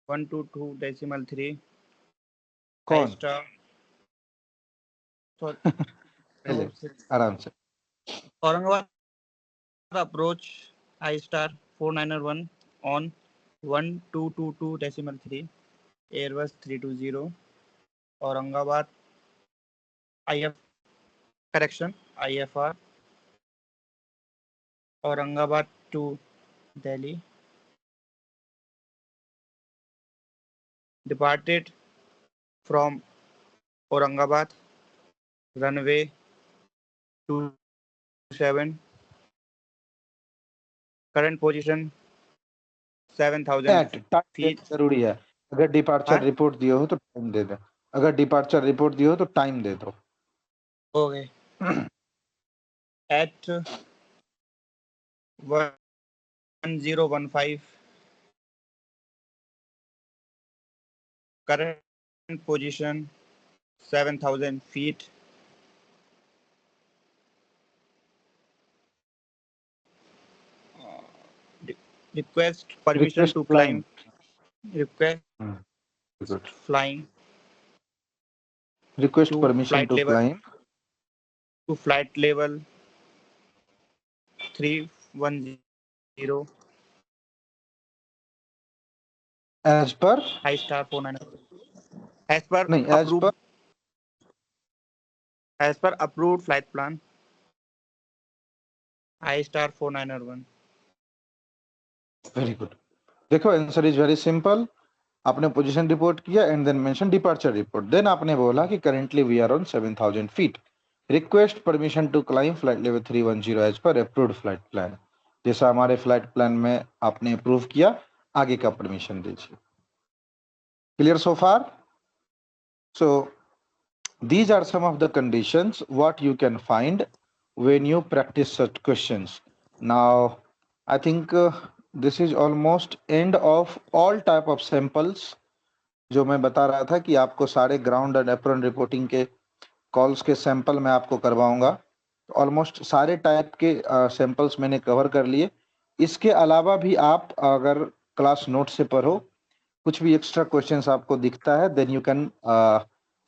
122.3 कौन? स्टार पहले आराम से। Aurangabad approach I star 4901 on 1222.3 Airbus 320 Aurangabad IFR Aurangabad to Delhi departed from Aurangabad runway 27 current position 7,000 time feet जरूरी है। अगर डिपार्चर हाँ? रिपोर्ट दिए हो तो टाइम दे दो। अगर डिपार्चर रिपोर्ट दिए हो तो टाइम दे दो। Okay. At 1015 current position 7,000 feet request permission request to climb. climb request good. flying request to permission flight to level climb 310 as per high star 49 as per नहीं, as per approved flight plan high star 4901 very good. देखो answer is very simple. आपने position report किया and then mention departure report, then आपने बोला कि currently we are on 7000 feet, request permission to climb flight level 310 as per approved flight plan. जैसा हमारे flight plan में आपने अप्रूव किया, आगे का परमिशन दीजिए। Clear so far? So these are some of the conditions what you can find when you practice such questions. Now I think this is almost end of all type of samples जो मैं बता रहा था कि आपको सारे ground and apron reporting के calls के सैंपल मैं आपको करवाऊंगा। ऑलमोस्ट सारे टाइप के सैंपल्स मैंने कवर कर लिए। इसके अलावा भी आप अगर क्लास नोट से पढ़ो, कुछ भी एक्स्ट्रा क्वेश्चंस आपको दिखता है then you can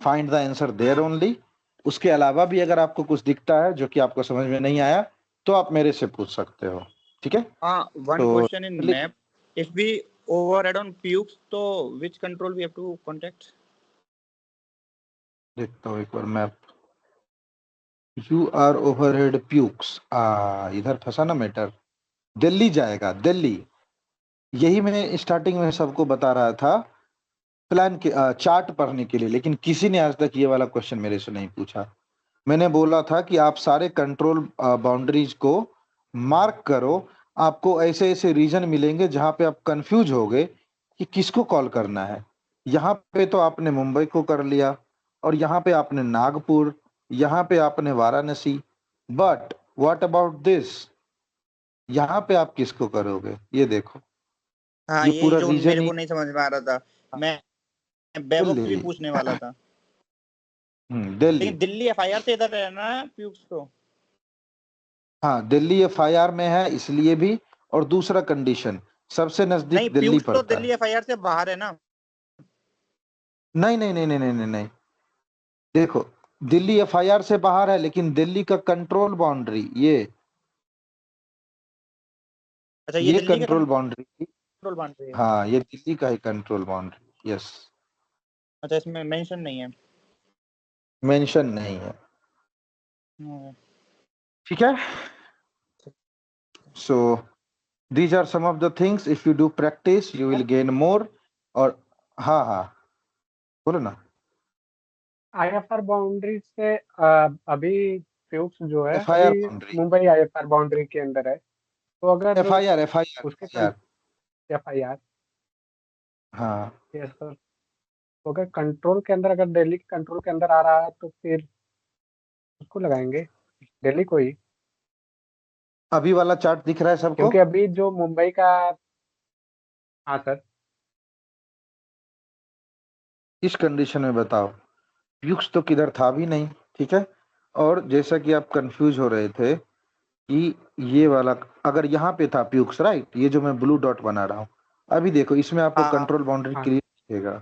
find the answer there only. उसके अलावा भी अगर आपको कुछ दिखता है जो कि आपको समझ में नहीं आया तो आप मेरे से पूछ सकते हो, ठीक है? one तो question in map if we overhead on pukes तो which control we have to contact देखता हूँ एक बार मैप। यू आर ओवरहेड प्यूक्स, इधर फंसा ना मैटर। दिल्ली जाएगा, दिल्ली। यही मैं स्टार्टिंग में सबको बता रहा था प्लान के चार्ट पढ़ने के लिए, लेकिन किसी ने आज तक ये वाला क्वेश्चन मेरे से नहीं पूछा। मैंने बोला था कि आप सारे कंट्रोल बाउंड्रीज को मार्क करो, आपको ऐसे ऐसे रीजन मिलेंगे जहां पे आप कंफ्यूज होगे कि किसको कॉल करना है। यहाँ पे तो आपने मुंबई को कर लिया, और यहाँ पे आपने नागपुर, यहाँ पे आपने Varanasi, but what about this, यहाँ पे आप किसको करोगे? ये देखो, हाँ ये यही पूरा जो रीजन मेरे ही को नहीं समझ में आ रहा था मैं बैबॉक्स भी दिल्ली। पूछने वाला था दिल्ली, लेकिन दिल्ली एफआईआर से इधर है ना प्यूक्स तो हाँ दिल्ली एफआईआर में है इसलिए भी, और दूसरा कंडीशन सबसे नहीं नजदीक दिल्ली प्यूक्स तो पड़ता दिल्ली है। एफआईआर से बाहर है ना नहीं नहीं नहीं नहीं नहीं नहीं नहीं, देखो दिल्ली एफआईआर से बाहर है लेकिन दिल्ली का कंट्रोल बाउंड्री अच्छा ये ये दिल्ली का कंट्रोल बाउंड्री, कंट्रोल बाउंड्री है हाँ ये दिल्ली का ही कंट्रोल बाउंड्री। यस, अच्छा इसमें मेंशन नहीं है मेंशन नहीं है, ठीक है? सो these are some of the things, if you do practice you will gain more। और हाँ हाँ बोलो ना। आईएफआर बाउंड्री से अभी प्यूक्स जो है एफआईआर अभी बाउंड्री, मुंबई आईएफआर बाउंड्री के अंदर है, तो अगर एफआईआर एफआईआर उसके एफआईआर, एफआईआर हाँ यस सर, तो अगर कंट्रोल के अंदर, अगर दिल्ली के कंट्रोल के अंदर आ रहा है तो फिर उसको लगाएंगे, दिल्ली को ही, अभी वाला चार्ट दिख रहा है सबको? क्योंकि अभी जो मुंबई का, हाँ सर, इस कंडीशन में बताओ, युक्स तो किधर था भी नहीं, ठीक है? और जैसा कि आप कंफ्यूज हो रहे थे कि ये वाला अगर यहाँ पे था प्यूक्स, राइट, ये जो मैं ब्लू डॉट बना रहा हूँ, अभी देखो इसमें आपको हाँ। कंट्रोल बाउंड्री हाँ। क्लियर दिखेगा,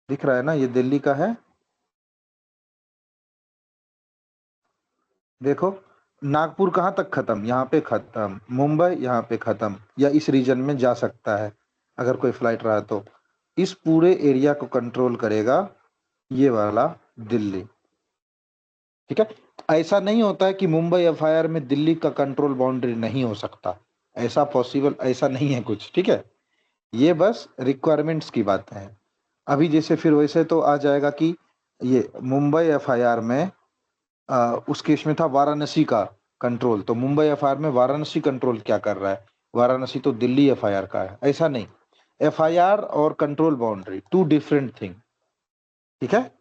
दिख रहा है ना, ये दिल्ली का है। देखो नागपुर कहाँ तक खत्म, यहाँ पे खत्म, मुंबई यहाँ पे खत्म, या इस रीजन में जा सकता है अगर कोई फ्लाइट रहा तो। इस पूरे एरिया को कंट्रोल करेगा ये वाला दिल्ली, ठीक है। ऐसा नहीं होता है कि मुंबई एफआईआर में दिल्ली का कंट्रोल बाउंड्री नहीं हो सकता, ऐसा पॉसिबल, ऐसा नहीं है कुछ, ठीक है। ये बस रिक्वायरमेंट्स की बात है। अभी जैसे फिर वैसे तो आ जाएगा कि ये मुंबई एफआईआर में उस केस में था वाराणसी का कंट्रोल, तो मुंबई एफआईआर में वाराणसी कंट्रोल क्या कर रहा है, वाराणसी तो दिल्ली एफआईआर का है, ऐसा नहीं। एफआईआर और control boundary two different thing, ठीक है।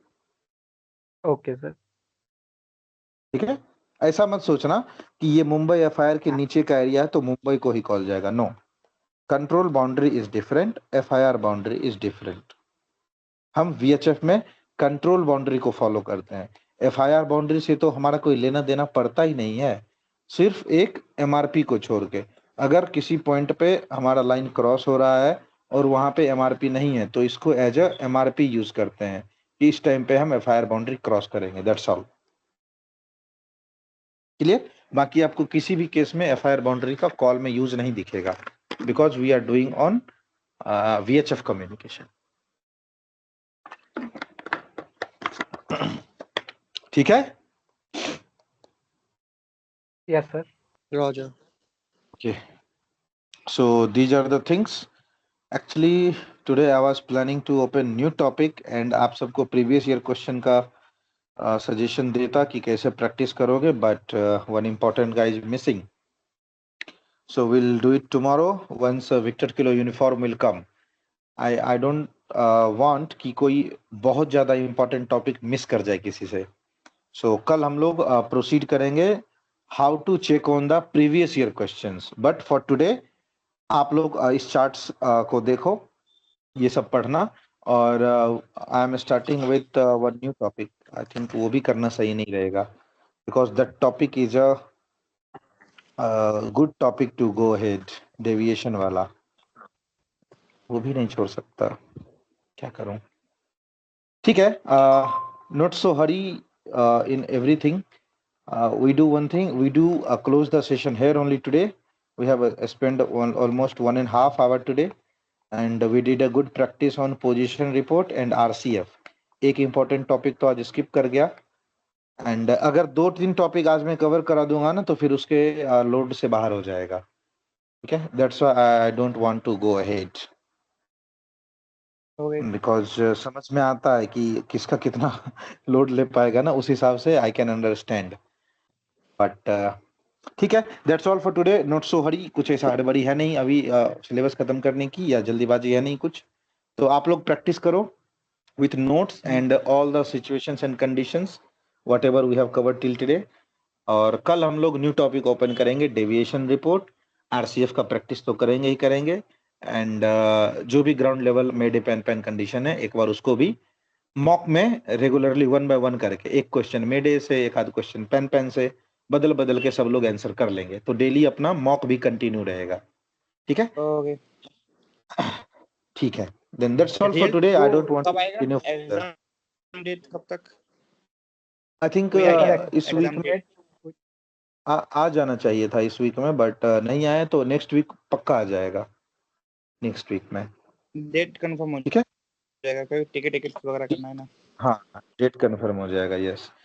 Okay sir. ठीक है, ऐसा मत सोचना कि ये मुंबई एफआईआर के नीचे का एरिया है तो मुंबई को ही कॉल जाएगा, no. Control boundary is different, FIR boundary is different. हम वीएचएफ में कंट्रोल बाउंड्री को फॉलो करते हैं, एफआईआर बाउंड्री से तो हमारा कोई लेना देना पड़ता ही नहीं है, सिर्फ एक एमआरपी को छोड़ के। अगर किसी पॉइंट पे हमारा लाइन क्रॉस हो रहा है और वहां पे एमआरपी नहीं है तो इसको एज अ एमआरपी यूज करते हैं कि इस टाइम पे हम एफआईआर बाउंड्री क्रॉस करेंगे, दैट्स ऑल। क्लियर। बाकी आपको किसी भी केस में एफआईआर बाउंड्री का कॉल में यूज नहीं दिखेगा, because we are doing on VHF communication. ठीक है। Yes sir. Roger. Okay. So these are the things. Actually, today I was planning to open new topic and आप सबको previous year question का suggestion देता कि कैसे practice करोगे, but one important guy is missing. So we'll do it tomorrow once Victor Kilo uniform will come. I don't want कि कोई बहुत ज़्यादा important topic miss कर जाए किसी से. So कल हम लोग proceed करेंगे how to check on the previous year questions. But for today आप लोग इस चार्ट्स को देखो, ये सब पढ़ना, और I am starting with one new topic. I think वो भी करना सही नहीं रहेगा because that topic is a good topic to go ahead, deviation वाला, वो भी नहीं छोड़ सकता, क्या करूं। ठीक है, not so Hari in everything. We do one thing, we do close the session here only today. We have spent almost 1.5 hours today and we did a good practice on position report and RCF. एक important topic तो आज skip कर गया, and अगर 2-3 topic आज मैं cover करा दूंगा ना तो फिर उसके लोड से बाहर हो जाएगा, ठीक है। That's why I don't want to go ahead because समझ में आता है कि किसका कितना लोड ले पाएगा ना, उस हिसाब से I can understand, but ठीक है, that's all for today. Not so hurry, कुछ ऐसा हड़बड़ी है नहीं अभी सिलेबस खत्म करने की या जल्दीबाजी है नहीं कुछ, तो आप लोग प्रैक्टिस करो with notes and all the situations and conditions whatever we have covered till today। और कल हम लोग न्यू टॉपिक ओपन करेंगे, डेविएशन रिपोर्ट, आरसीएफ का प्रैक्टिस तो करेंगे ही करेंगे, एंड जो भी ग्राउंड लेवल मेडे पेन कंडीशन है एक बार उसको भी मॉक में रेगुलरली 1 by 1 करके, एक क्वेश्चन मेडे से, एक आध क्वेश्चन पेन से बदल बदल के सब लोग आंसर कर लेंगे, तो डेली अपना मॉक भी कंटिन्यू रहेगा, ठीक है। ओके ठीक है, then that's all for today. I don't want कब टू आएगा कंटिन्यू। एग्जाम डेट कब तक? आई थिंक कोई आइडिया इस वीक एग्जाम में डेट? आ जाना चाहिए था इस वीक में, बट नहीं आया तो नेक्स्ट वीक पक्का आ जाएगा, नेक्स्ट वीक में। डेट कंफर्म हो ठीक है, जाएगा, कोई टिकट वगैरह करना है ना? हाँ डेट कंफर्म हो जाएगा, यस।